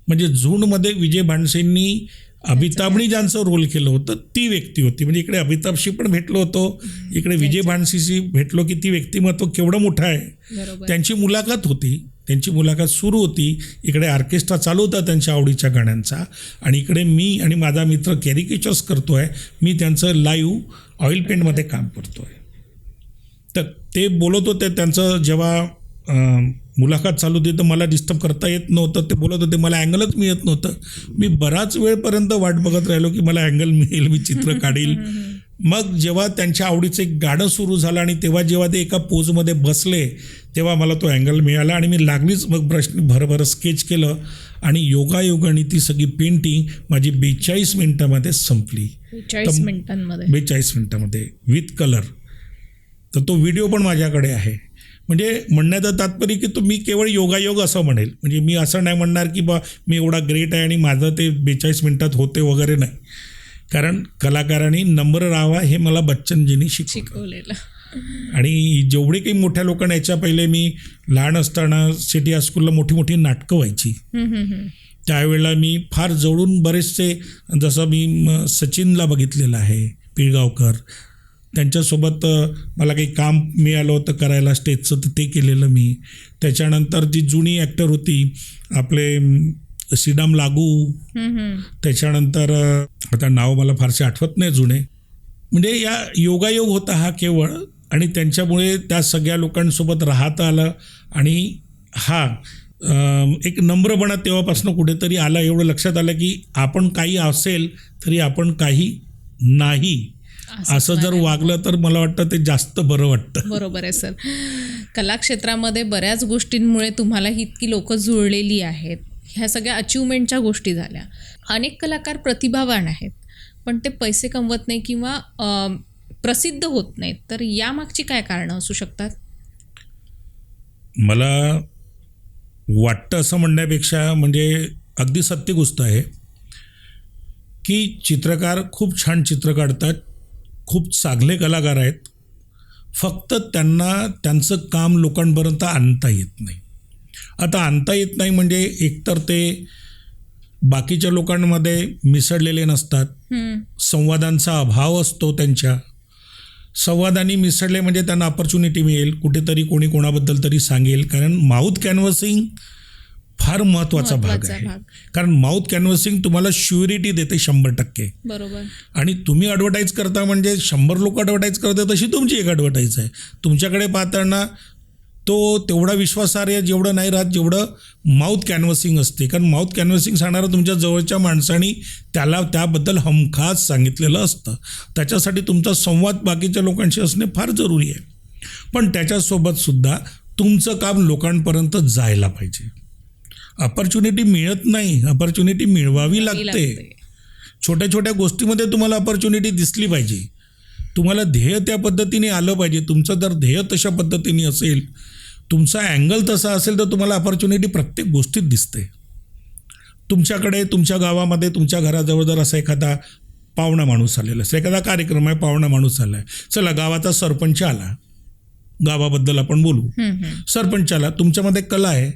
म्हणजे झुंडमध्ये विजय भानसेंनी अमिताभनी ज्यांचं रोल केलं होतं ती व्यक्ती होती. म्हणजे इकडे अमिताभशी पण भेटलो होतो, इकडे विजय भानसेशी भेटलो की ती व्यक्तिमत्व केवढं मोठं आहे. त्यांची मुलाखत होती, त्यांची मुलाखत सुरू होती. इकडे ऑर्केस्ट्रा चालू होता त्यांच्या आवडीच्या गाण्यांचा आणि इकडे मी आणि माझा मित्र कॅरिकेचर्स करतो आहे. मी त्यांचं लाईव्ह ऑइल पेंटमध्ये काम करतो आहे. तर ते बोलत होते. त्यांचं जेव्हा मुलाखत चालू होती तर मला डिस्टर्ब करता येत नव्हतं. ते बोलत होते, मला अँगलच मिळत नव्हतं. मी बराच वेळपर्यंत वाट बघत राहिलो की मला अँगल मिळेल, मी चित्र काढील. मग जेव्हा त्यांच्या आवडीचं एक गाणं सुरू झालं आणि तेव्हा जेव्हा ते एका पोजमध्ये बसले तेव्हा मला तो अँगल मिळाला आणि मी लागलीच मग ब्रशनी भरभर स्केच केलं आणि योगायोगाने ती सगळी पेंटिंग माझी 42 मिनिटामध्ये संपली. 42 मिनिटामध्ये विथ कलर. तर तो व्हिडिओ पण माझ्याकडे आहे. म्हणजे म्हणण्याचं तात्पर्य की मी केवळ योगायोग असं म्हणेल. म्हणजे मी असं नाही म्हणणार की बा मी एवढा ग्रेट आहे आणि माझं ते 42 मिनिटात होते वगैरे नाही. कारण कलाकारांनी नम्र राहावा हे मला बच्चनजींनी शिकवलेलं. आणि जेवढे काही मोठ्या लोकांना याच्या पहिले मी लहान असताना सिटी हायस्कूलला मोठी मोठी नाटकं व्हायची. त्यावेळेला मी फार जवळून बरेचसे, जसं मी सचिनला बघितलेलं आहे, पिळगावकर, त्यांच्यासोबत मला काही काम मिळालं होतं करायला स्टेजचं तर ते केलेलं मी. त्याच्यानंतर जी जुनी ॲक्टर होती आपले श्रीराम लागू, त्याच्यानंतर आता नाव मला फारसे आठवत नाही जुने. म्हणजे या योगायोग होता हा केवळ. आणि त्यांच्यामुळे त्या सगळ्या लोकांसोबत राहता आलं आणि हा एक नम्रपणा तेव्हापासून कुठेतरी आला. एवढं लक्षात आलं की आपण काही असेल तरी आपण काही नाही असं जर वागलं तर मला वाटतं ते जास्त बरं वाटतं. बरोबर आहे सर. कलाक्षेत्रामध्ये बऱ्याच गोष्टींमुळे तुम्हाला ही इतकी लोकं जुळलेली आहेत. ह्या सगळ्या अचिव्हमेंटच्या गोष्टी झाल्या. अनेक कलाकार प्रतिभावान आहेत पण ते पैसे कमवत नाही किंवा प्रसिद्ध होत नाहीत. तर यामागची काय कारणं असू शकतात? मला वाटतं असं म्हणण्यापेक्षा म्हणजे अगदी सत्य गोष्ट आहे की चित्रकार खूप छान चित्र काढतात, खूप चांगले कलाकार आहेत. फक्त त्यांना त्यांचं काम लोकांपर्यंत आणता येत नाही. आता आणता येत नाही म्हणजे एकतर ते बाकीच्या लोकांमध्ये मिसळलेले नसतात, संवादांचा अभाव असतो. त्यांच्या संवादांनी मिसळले म्हणजे त्यांना अपॉर्च्युनिटी मिळेल, कुठेतरी कोणी कोणाबद्दल तरी सांगेल. कारण माउथ कॅनव्हसिंग फार महत्त्वाचा भाग आहे. कारण माउथ कॅनव्हसिंग तुम्हाला श्युरिटी देते 100%. बरोबर. आणि तुम्ही ॲडव्हर्टाईज करता म्हणजे 100 लोक ॲडव्हर्टाईज करतात तशी तुमची एक ॲडव्हर्टाईज आहे. तुमच्याकडे पाहताना तो तेवढा विश्वासार्ह जेवढं नाही राहत जेवढं माउथ कॅनव्हसिंग असते. कारण माउथ कॅनव्हसिंग सांगणारं तुमच्या जवळच्या माणसांनी त्याला त्याबद्दल हमखास सांगितलेलं असतं. त्याच्यासाठी तुमचा संवाद बाकीच्या लोकांशी असणे फार जरुरी आहे. पण त्याच्यासोबतसुद्धा तुमचं काम लोकांपर्यंत जायला पाहिजे. अपॉर्च्युनिटी मिळत नाही, अपॉर्च्युनिटी मिळवावी लागते. छोट्या छोट्या गोष्टीमध्ये तुम्हाला अपॉर्च्युनिटी दिसली पाहिजे. तुम्हाला ध्येय त्या पद्धतीने आलं पाहिजे. तुमचं जर ध्येय तशा पद्धतीने असेल, तुमचा अँगल तसा असेल तर तुम्हाला अपॉर्च्युनिटी प्रत्येक गोष्टीत दिसते. तुमच्याकडे तुमच्या गावामध्ये तुमच्या घराजवळ जर असा एखादा पाहुणा माणूस आलेला असेल, एखादा कार्यक्रम आहे, पाहुणा माणूस आला आहे, चला गावाचा सरपंच आला, गावाबद्दल आपण बोलू. सरपंच आला, तुमच्यामध्ये कला आहे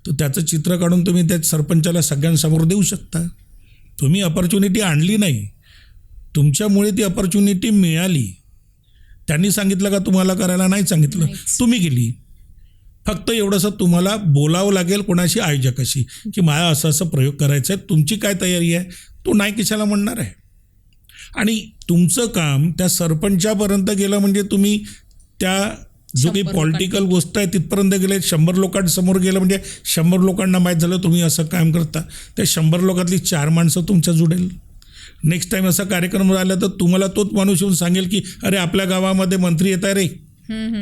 तर त्याचं चित्र काढून तुम्ही त्या सरपंचाला सगळ्यांसमोर देऊ शकता. तुम्ही अपॉर्च्युनिटी आणली नाही, तुमच्यामुळे ती अपॉर्च्युनिटी मिळाली. त्यांनी सांगितलं का तुम्हाला करायला? नाही सांगितलं, तुम्ही केली. फक्त एवढंसं तुम्हाला बोलावं लागेल कोणाशी, आयोजकाशी, की मला असं असं प्रयोग करायचा आहे, तुमची काय तयारी आहे? तो नाही कशाला म्हणणार आहे. आणि तुमचं काम त्या सरपंचापर्यंत गेलं म्हणजे तुम्ही त्या जो काही 100 पॉलिटिकल गोष्ट आहे तिथपर्यंत गेले, 100 लोकांसमोर गेलं म्हणजे 100 लोकांना माहीत झालं तुम्ही असं काम करता, त्या 100 लोकातली 4 माणसं तुमच्या जुडेल. नेक्स्ट टाइम असा कार्यक्रम राहिला तर तुम्हाला तोच माणूस येऊन सांगेल की अरे आपल्या गावामध्ये मंत्री येत आहे रे,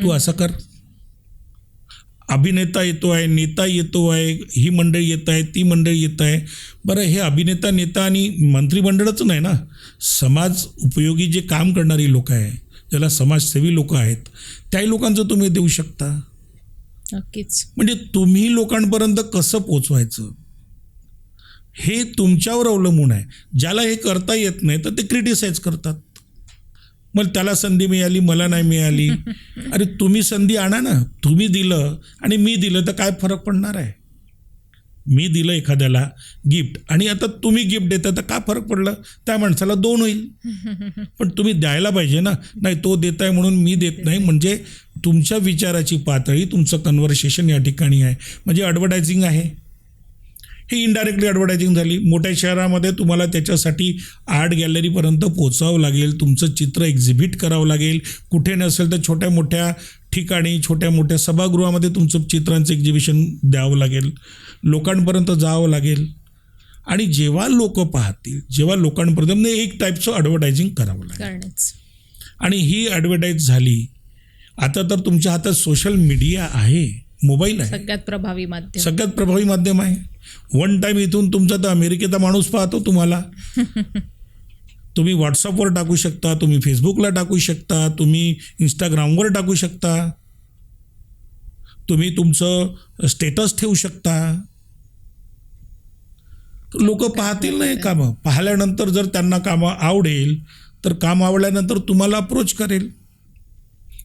तू असं कर. अभिनेता येतो आहे, नेता येतो आहे, ही मंडळी येत आहे, ती मंडळी येत आहे. बरं, हे अभिनेता, नेता आणि मंत्रिमंडळच नाही ना, समाज उपयोगी जे काम करणारी लोक आहे, ज्याला समाजसेवी लोक आहेत, त्याही लोकांचं तुम्ही देऊ शकता. नक्कीच. म्हणजे तुम्ही लोकांपर्यंत कसं पोचवायचं हे तुमच्यावर अवलंबून आहे. ज्याला हे करता येत नाही तर ते क्रिटिसाइज करतात. मग त्याला संधी मिळाली, मला नाही मिळाली. अरे तुम्ही संधी आणा ना, तुम्ही दिलं आणि मी दिलं तर काय फरक पडणार आहे? मी दिलं एखाद्याला गिफ्ट आणि आता तुम्ही गिफ्ट देता तर काय फरक पडलं? त्या माणसाला 2 होईल. पण तुम्ही द्यायला पाहिजे ना. नाही, तो देत आहे म्हणून मी देत नाही, म्हणजे तुमच्या विचाराची पातळी, तुमचं कन्व्हर्सेशन या ठिकाणी आहे. म्हणजे ॲडव्हर्टायझिंग आहे, ही इनडायरेक्टली ॲडव्हर्टायझिंग झाली. मोठ्या शहरामध्ये तुम्हाला त्याच्यासाठी आर्ट गॅलरीपर्यंत पोचावं लागेल, तुमचं चित्र एक्झिबिट करावं लागेल. कुठे नसेल तर छोट्या मोठ्या ठिकाणी, छोट्या मोठ्या सभागृहामध्ये तुमचं चित्रांचं एक्झिबिशन द्यावं लागेल, लोकांपर्यंत जावं लागेल. आणि जेव्हा लोक पाहतील, जेव्हा लोकांपर्यंत एक टाईपचं ॲडव्हर्टायझिंग करावं लागेल. आणि ही ॲडव्हर्टाईज झाली. आता तर तुमच्या हातात सोशल मीडिया आहे, मोबाईल आहे, सगळ्यात प्रभावी माध्यम आहे. वन टाईम इथून तुमचा तर अमेरिकेचा माणूस पाहतो तुम्हाला. तुम्ही व्हॉट्सअपवर टाकू शकता, तुम्ही फेसबुकला टाकू शकता, तुम्ही इंस्टाग्रामवर टाकू शकता, तुम्ही तुमचं स्टेटस ठेवू शकता. लोक पाहतील ना हे कामं. पाहिल्यानंतर जर त्यांना कामं आवडेल तर काम आवडल्यानंतर तुम्हाला अप्रोच करेल.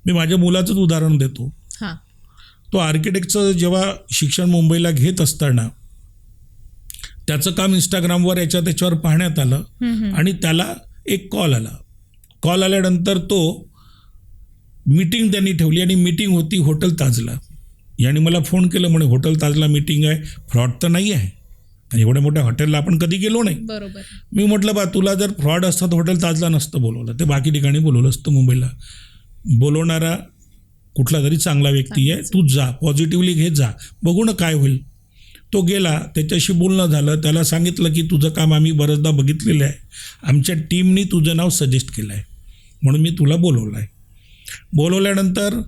मी माझ्या मुलाचंच उदाहरण देतो. तो आर्किटेक्टचं जेव्हा शिक्षण मुंबईला घेत असताना त्याचं काम इंस्टाग्रामवर त्याच्यावर पाहण्यात आलं आणि त्याला एक कॉल आला. कॉल आल्यानंतर तो मीटिंग त्यांनी ठेवली आणि मीटिंग होती हॉटेल ताजला. याने मला फोन केलं, म्हणे हॉटेल ताजला मीटिंग आहे, फ्रॉड तर नाही आहे, एवढ्या मोठ्या हॉटेलला आपण कधी गेलो नाही. बरोबर. मी म्हटलं बा तुला जर फ्रॉड असतं तर हॉटेल ताजला नसतं बोलवलं, ते बाकी ठिकाणी बोलवलं असतं. मुंबईला बोलवणारा कुठला तरी चांगला व्यक्ती आहे, तू जा, पॉझिटिव्हली घे, जा, बघू ना काय होईल. तो गेला, त्याच्याशी बोलणं झालं, त्याला सांगितलं की तुझं काम आम्ही बरेचदा बघितलेलं आहे, आमच्या टीमनी तुझं नाव सजेस्ट केलं आहे म्हणून मी तुला बोलवलं आहे. बोलवल्यानंतर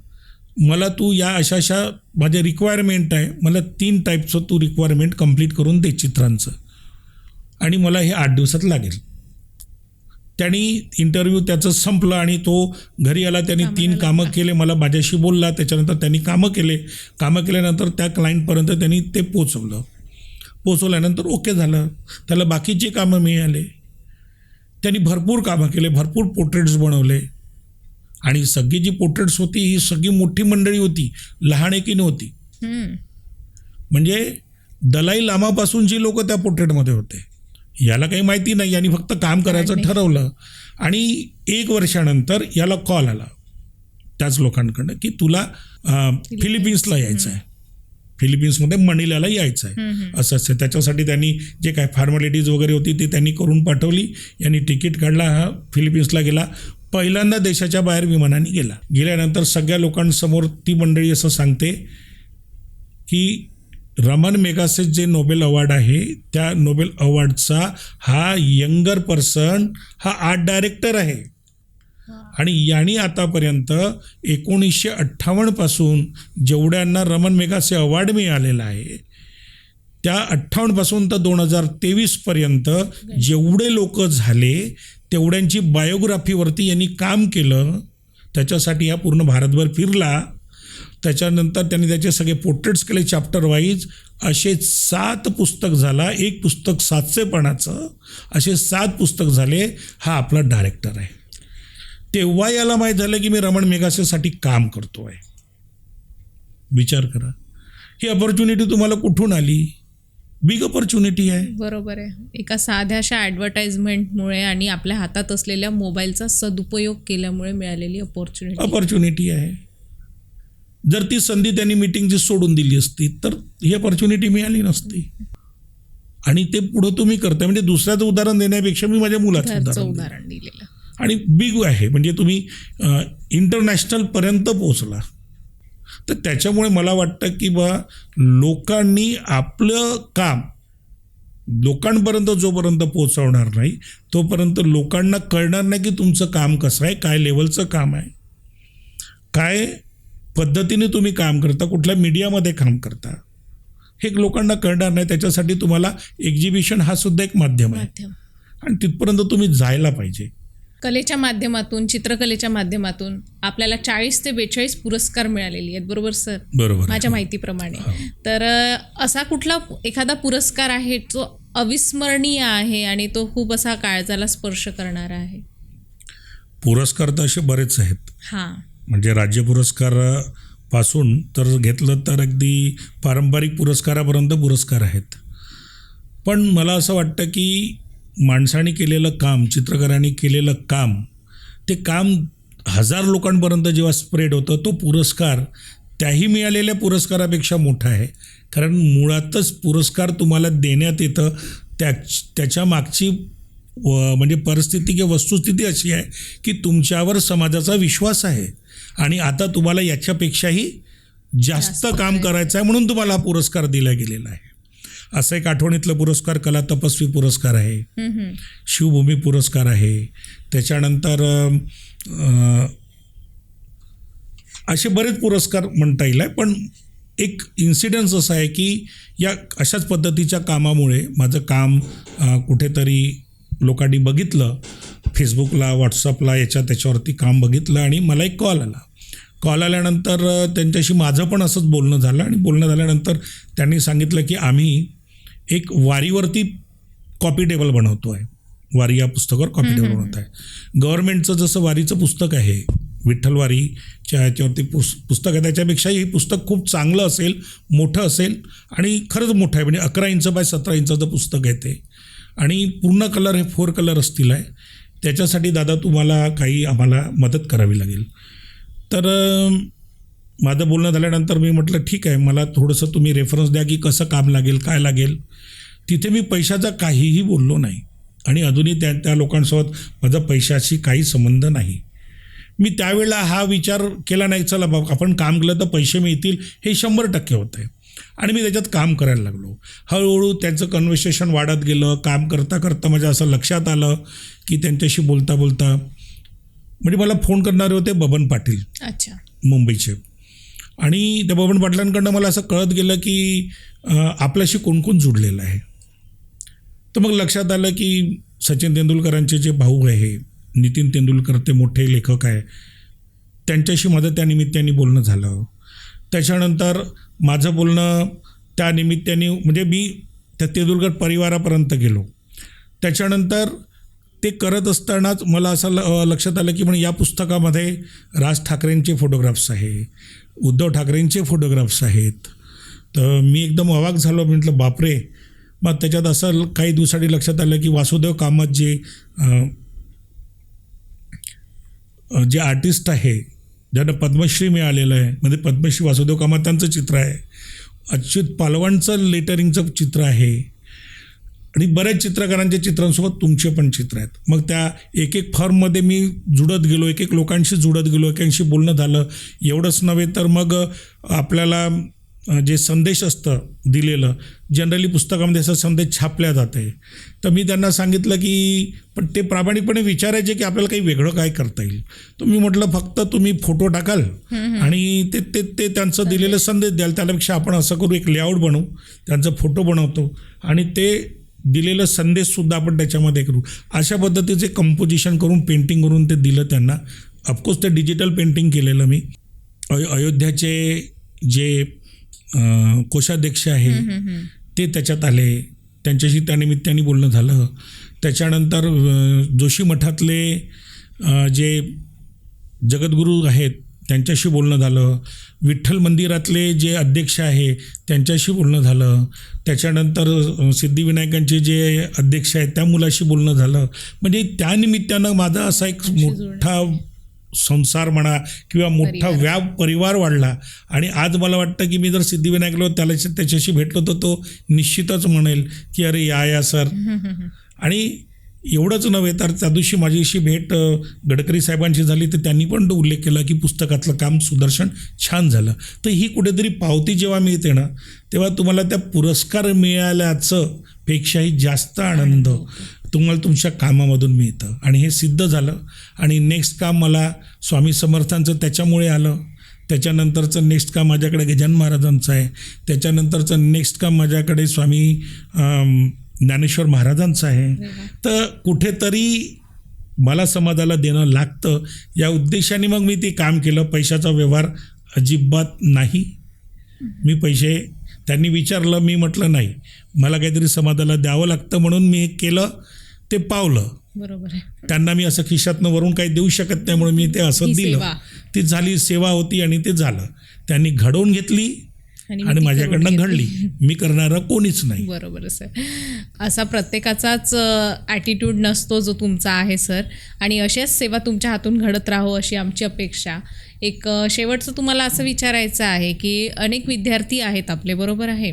मला तू या अशा माझ्या रिक्वायरमेंट आहे, मला 3 टाईपचं तू रिक्वायरमेंट कंप्लीट करून दे चित्रांचं, आणि मला हे 8 दिवसात लागेल. त्यांनी इंटरव्ह्यू त्याचं संपलं आणि तो घरी आला. त्यांनी 3 कामं केले, मला माझ्याशी बोलला. त्याच्यानंतर त्यांनी कामं केल्यानंतर त्या क्लायंटपर्यंत त्यांनी ते पोचवल्यानंतर ओके झालं. त्याला बाकीची कामं मिळाले. त्यांनी भरपूर कामं केले, भरपूर पोर्ट्रेट्स बनवले. आणि सगळी जी पोर्ट्रेट्स होती ही सगळी मोठी मंडळी होती, लहान एकी नव्हती. म्हणजे दलाई लामापासून जी लोक त्या पोर्ट्रेटमध्ये होते. याला काही माहिती नाही, यांनी फक्त काम करायचं ठरवलं. आणि 1 वर्षानंतर याला कॉल आला त्याच लोकांकडनं की तुला फिलिपिन्सला यायचं आहे, फिलिपिन्समध्ये मनिलाला यायचं आहे, असं असं. त्याच्यासाठी त्यांनी जे काय फॉर्मॅलिटीज वगैरे होती ती त्यांनी करून पाठवली. यांनी तिकीट काढला, हा फिलिपिन्सला गेला. पहिल्यांदा देशाच्या बाहेर विमानाने गेल्यानंतर सगळ्या लोकांसमोर ती मंडळी असं सांगते की रमन मेगासे जे नोबेल अवॉर्ड आहे त्या नोबेल अवॉर्डचा हा यंगर पर्सन हा आर्ट डायरेक्टर आहे. आणि यांनी आतापर्यंत 1958 पासून जेवढ्यांना रमन मेगासे अवॉर्ड मिळालेला आहे त्या 58 पासून तर 2023 पर्यंत जेवढे लोक झाले तेवढ्यांची बायोग्राफीवरती यांनी काम केलं. त्याच्यासाठी हा पूर्ण भारतभर फिरला. त्याच्यानंतर त्यांनी त्याचे सगळे पोर्ट्रेट्स केले चॅप्टर वाईज. असे 7 पुस्तक झाला, एक पुस्तक 700 पानाचं, असे 7 पुस्तक झाले. हा आपला डायरेक्टर आहे. तेव्हा याला माहीत झालं की मी रमन मेगासेसाठी काम करतो आहे. विचार करा, ही अपॉर्च्युनिटी तुम्हाला कुठून आली? बिग अपॉर्च्युनिटी आहे. बरोबर आहे. एका साध्याशा ॲडव्हर्टाइजमेंटमुळे आणि आपल्या हातात असलेल्या मोबाईलचा सदुपयोग केल्यामुळे मिळालेली अपॉर्च्युनिटी आहे. जर ती संधी त्यांनी मीटिंगची सोडून दिली असती तर ही अपॉर्च्युनिटी मिळाली नसती. आणि ते पुढं तुम्ही करताय. म्हणजे दुसऱ्याचं उदाहरण देण्यापेक्षा मी माझ्या मुलाचं उदाहरण दिलेलं. आणि बिग आहे. म्हणजे तुम्ही इंटरनॅशनलपर्यंत पोहोचला. तर त्याच्यामुळे मला वाटतं की लोकांनी आपलं काम लोकांपर्यंत जोपर्यंत पोहोचवणार नाही तोपर्यंत लोकांना कळणार नाही की तुमचं काम कसं आहे, काय लेवलचं काम आहे, काय पद्धतीने तुम्ही काम करता, कुठल्या मीडियामध्ये काम करता, हे लोकांना कळणार नाही. त्याच्यासाठी तुम्हाला एक्झिबिशन हा सुद्धा एक माध्यम आहे आणि तिथपर्यंत तुम्ही जायला पाहिजे. कलेच्या माध्यमातून, चित्रकलेच्या माध्यमातून आपल्याला 40 ते 42 पुरस्कार मिळालेले आहेत, बरोबर सर? बरोबर, माझ्या माहितीप्रमाणे. तर असा कुठला एखादा पुरस्कार आहे जो अविस्मरणीय आहे आणि तो खूप असा काळजाला स्पर्श करणारा आहे? पुरस्कार तर असे बरेच आहेत. हां, म्हणजे राज्य पुरस्कार पासून तर घेतलं तर अगदी पारंपरिक पुरस्कारापर्यंत पुरस्कार आहेत. पण मला असं वाटतं की माणसाने केलेलं काम, चित्रकारांनी केलेलं काम, ते काम 1000 लोकांपर्यंत जेव्हा स्प्रेड होतं, तो पुरस्कार त्याही मिळालेल्या पुरस्कारापेक्षा मोठा आहे. कारण मुळातच पुरस्कार तुम्हाला देण्यात येतं त्याच्या मागची म्हणजे परिस्थिती किंवा वस्तुस्थिती अशी आहे की तुमच्यावर समाजाचा विश्वास आहे आणि आता तुम्हाला याच्यापेक्षाही जास्त काम करायचं आहे म्हणून तुम्हाला हा पुरस्कार दिला गेलेला आहे. असं एक आठवणीतलं पुरस्कार कला तपस्वी पुरस्कार आहे, शिवभूमी पुरस्कार आहे, त्याच्यानंतर असे बरेच पुरस्कार म्हणता येईल आहे. पण एक इन्सिडन्स असा आहे की या अशाच पद्धतीच्या कामामुळे माझं काम कुठेतरी लोकांनी बघितलं, फेसबुकला, व्हॉट्सअपला, त्याच्यावरती काम बघितलं आणि मला एक कॉल आल्यानंतर त्यांच्याशी माझं पण असंच बोलणं झालं आणि बोलणं झाल्यानंतर त्यांनी सांगितलं की आम्ही एक वारीवरती कॉपी टेबल बनवतो आहे. वारी या पुस्तकावर कॉपी टेबल बनवत आहे. गव्हर्नमेंटचं जसं वारीचं पुस्तक आहे, विठ्ठल वारीच्या ह्याच्यावरती पुस्तक आहे, त्याच्यापेक्षाही हे पुस्तक खूप चांगलं असेल, मोठं असेल आणि खरंच मोठं आहे. म्हणजे 11 इंच बाय 17 इंचाचं पुस्तक आहे ते आणि पूर्ण कलर हे 4 कलर असतील आहे. त्याच्यासाठी दादा तुम्हाला काही आम्हाला मदत करावी लागेल. तर माझं बोलणं झाल्यानंतर मी म्हटलं ठीक आहे, मला थोडंसं तुम्ही रेफरन्स द्या की कसं काम लागेल, काय लागेल. तिथे मी पैशाचा काहीही बोललो नाही आणि अजूनही त्या लोकांसोबत माझा पैशाशी काही संबंध नाही. मी त्यावेळेला हा विचार केला नाही, चला बाबा आपण काम केलं तर पैसे मिळतील, हे 100% होतं आहे आणि मी त्याच्यात काम करायला लागलो. हळूहळू त्यांचं कन्व्हर्सेशन वाढत गेलं. काम करता करता माझ्या असं लक्षात आलं की त्यांच्याशी बोलता बोलता म्हणजे मला फोन करणारे होते बबन पाटील, अच्छा, मुंबईचे. आणि त्या बबन पाटलांकडनं मला असं कळत गेलं की आपल्याशी कोण कोण जुडलेलं आहे. तर मग लक्षात आलं की सचिन तेंडुलकरांचे जे भाऊ आहे, नितीन तेंडुलकर, ते मोठे लेखक आहे, त्यांच्याशी माझं त्या निमित्ताने बोलणं झालं. त्याच्यानंतर माझं बोलणं त्या निमित्ताने म्हणजे मी त्या तेंडुलकर परिवारापर्यंत गेलो. त्याच्यानंतर ते करत असतानाच मला असं लक्षात आलं की म्हणजे या पुस्तकामध्ये राज ठाकरेंचे फोटोग्राफ्स आहे, उद्धव ठाकरेंचे फोटोग्राफ्स आहेत. तर मी एकदम अवाक झालो. म्हटलं बापरे. मग त्याच्यात असं काही दिवसांनी लक्षात आलं की वासुदेव कामत जे आर्टिस्ट आहे, ज्यांना पद्मश्री मिळालेलं आहे, म्हणजे पद्मश्री वासुदेव कामत त्यांचं चित्र आहे, अच्युत पालवांचं लेटरिंगचं चित्र आहे आणि बऱ्याच चित्रकारांच्या चित्रांसोबत तुमचे पण चित्र आहेत. मग त्या एक फॉर्ममध्ये मी जुडत गेलो, एक लोकांशी जुडत गेलो, एकांशी बोलणं झालं. एवढंच नव्हे तर मग आपल्याला जे संदेश असतं दिलेलं, जनरली पुस्तकामध्ये असं संदेश छापल्या जाते. तर मी त्यांना सांगितलं की पण ते प्रामाणिकपणे विचारायचे की आपल्याला काही वेगळं काय करता येईल. तर मी म्हटलं फक्त तुम्ही फोटो टाकाल आणि ते त्यांचं दिलेलं संदेश द्याल, त्यापेक्षा आपण असं करू, एक लेआउट बनवू, त्यांचा फोटो बनवतो आणि ते दिलेलं संदेशसुद्धा आपण त्याच्यामध्ये करू. अशा पद्धतीचे कंपोजिशन करून, पेंटिंग करून ते दिलं त्यांना. ऑफकोर्स ते डिजिटल पेंटिंग केलेलं मी. अयोध्याचे जे कोषाध्यक्ष आहे ते त्याच्यात आले, त्यांच्याशी त्यानिमित्ताने बोलणं झालं. त्याच्यानंतर जोशी मठातले जे जगद्गुरू आहेत त्यांच्याशी बोलणं झालं. विठ्ठल मंदिरातले जे अध्यक्ष आहे त्यांच्याशी बोलणं झालं. त्याच्यानंतर सिद्धिविनायकांचे जे अध्यक्ष आहेत त्या मुलाशी बोलणं झालं. म्हणजे त्यानिमित्तानं माझा असा एक मोठा संसार म्हणा किंवा मोठा परिवार वाढला. आणि आज मला वाटतं की मी जर सिद्धिविनायकला त्याच्याशी भेटलो तर तो निश्चितच म्हणेल की अरे या सर. आणि एवढंच नव्हे तर त्या दिवशी माझीशी भेट गडकरी साहेबांची झाली, तर त्यांनी पण तो उल्लेख केला की पुस्तकातलं काम सुदर्शन छान झालं. तर ही कुठेतरी पावती जेव्हा मिळते ना, तेव्हा तुम्हाला त्या पुरस्कार मिळाल्याचं पेक्षाही जास्त आनंद तुम्हाला तुमच्या कामामधून मिळतं. आणि हे सिद्ध झालं. आणि नेक्स्ट काम मला स्वामी समर्थांचं त्याच्यामुळे आलं. त्याच्यानंतरचं नेक्स्ट काम माझ्याकडे गजानन महाराजांचं आहे. त्याच्यानंतरचं नेक्स्ट काम माझ्याकडे स्वामी ज्ञानेश्वर महाराजांचं आहे. तर कुठेतरी मला समाजाला देणं लागतं या उद्देशाने मग मी ते काम केलं. पैशाचा व्यवहार अजिबात नाही. मी पैसे त्यांनी विचारलं, मी म्हटलं नाही, मला काहीतरी समाजाला द्यावं लागतं म्हणून मी हे केलं, ते पावलं. बरोबर आहे. त्यांना मी असं खिशातनं वरून काही देऊ शकत नाही म्हणून मी ते असं ही दिलं. सेवा. ती झाली, सेवा होती आणि ते झालं. त्यांनी घडवून घेतली आणि ती माझ्याकडनं करून घडली. मी करणारं कोणीच नाही. बरोबर सर. असा प्रत्येकाचाच ॲटिट्यूड नसतो जो तुमचा आहे सर. आणि अशाच सेवा तुमच्या हातून घडत राहो अशी आमची अपेक्षा. एक शेवटचं तुम्हाला असं विचारायचं आहे की अनेक विद्यार्थी आहेत आपले, बरोबर आहे.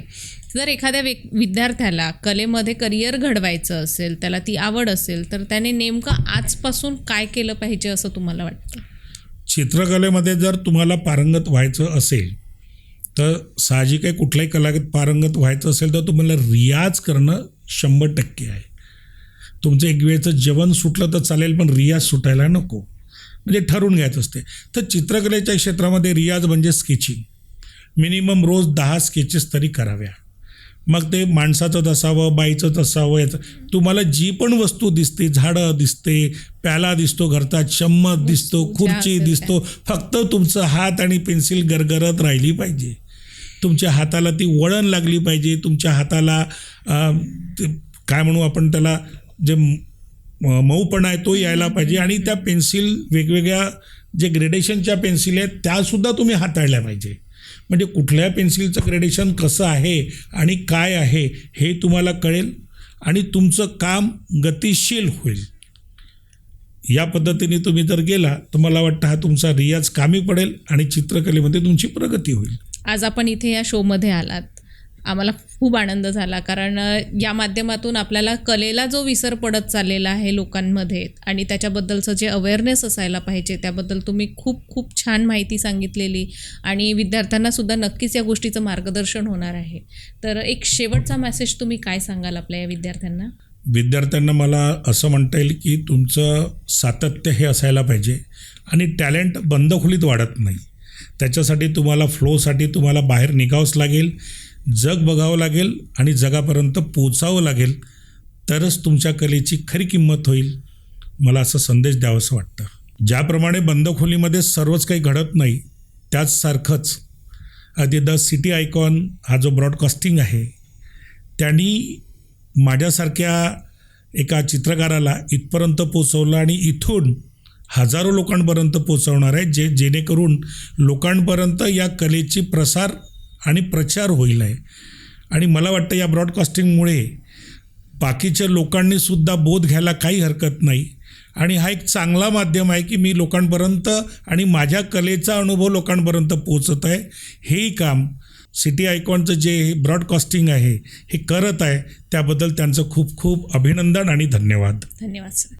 जर एखाद्या विद्यार्थ्याला कलेमध्ये करिअर घडवायचं असेल, त्याला ती आवड असेल, तर त्याने नेमकं आजपासून काय केलं पाहिजे असं तुम्हाला वाटतं? चित्रकलेमध्ये जर तुम्हाला पारंगत व्हायचं असेल तर साहजिक आहे, कुठल्याही कलागत पारंगत व्हायचं असेल तर तुम्हाला रियाज करणं 100% आहे. तुमचं एक वेळचं जेवण सुटलं तर चालेल, पण रियाज सुटायला नको. म्हणजे ठरवून घ्यायचं असते. तर चित्रकलेच्या क्षेत्रामध्ये रियाज म्हणजे स्केचिंग. मिनिमम रोज 10 स्केचेस तरी कराव्या. मग ते माणसाचंच असावं, बाईचंच असावं. याचं तुम्हाला जी पण वस्तू दिसते, झाडं दिसते, प्याला दिसतो घरचा, चम्मच दिसतो, खुर्ची दिसतो, फक्त तुमचं हात आणि पेन्सिल गरगरत राहिली पाहिजे. तुमच्या हाताला ती वळण लागली पाहिजे. तुमच्या हाताला काय म्हणू आपण त्याला, जे मऊपणा आहे तो यायला पाहिजे. आणि त्या पेन्सिल वेगवेगळ्या जे ग्रेडेशनच्या पेन्सिल आहेत त्यासुद्धा तुम्ही हाताळल्या पाहिजे. म्हणजे कुठल्या पेन्सिलचं ग्रेडेशन कसं आहे आणि काय आहे हे तुम्हाला कळेल आणि तुमचं काम गतिशील होईल. या पद्धतीने तुम्ही जर गेला तर मला वाटतं हा तुमचा रियाज कामी पडेल आणि चित्रकलेमध्ये तुमची प्रगती होईल. आज आपण इथे या शोमध्ये आलात, आम्हाला खूप आनंद झाला. कारण या माध्यमातून आपल्याला कलेला जो विसर पडत चाललेला आहे लोकांमध्ये आणि त्याच्याबद्दलचं जे अवेअरनेस असायला पाहिजे त्याबद्दल तुम्ही खूप खूप छान माहिती सांगितलेली आणि विद्यार्थ्यांनासुद्धा नक्कीच या गोष्टीचं मार्गदर्शन होणार आहे. तर एक शेवटचा मेसेज तुम्ही काय सांगाल आपल्या या विद्यार्थ्यांना? विद्यार्थ्यांना मला असं म्हणता येईल की तुमचं सातत्य हे असायला पाहिजे आणि टॅलेंट बंद खोलीत वाढत नाही. त्याच्यासाठी तुम्हाला फ्लोसाठी तुम्हाला बाहेर निघावंच लागेल, जग बघावं लागेल आणि जगापर्यंत पोचावं लागेल, तरच तुमच्या कलेची खरी किंमत होईल. मला असं संदेश द्यावासं वाटतं. ज्याप्रमाणे बंद खोलीमध्ये सर्वच काही घडत नाही, त्याचसारखंच आधी द सिटी आयकॉन हा जो ब्रॉडकास्टिंग आहे त्यांनी माझ्यासारख्या एका चित्रकाराला इथपर्यंत पोचवलं आणि इथून हजारो लोकांपर्यंत पोचवणार आहे, जेणेकरून लोकांपर्यंत या कलेची प्रसार आणि प्रचार होईल आहे. आणि मला वाटतं या ब्रॉडकास्टिंगमुळे बाकीच्या लोकांनीसुद्धा बोध घ्यायला काही हरकत नाही. आणि हा एक चांगला माध्यम आहे की मी लोकांपर्यंत आणि माझ्या कलेचा अनुभव लोकांपर्यंत पोचत आहे. हेही काम सिटी आयकॉनचं जे ब्रॉडकास्टिंग आहे हे करत आहे, त्याबद्दल त्यांचं खूप खूप अभिनंदन आणि धन्यवाद. धन्यवाद सर.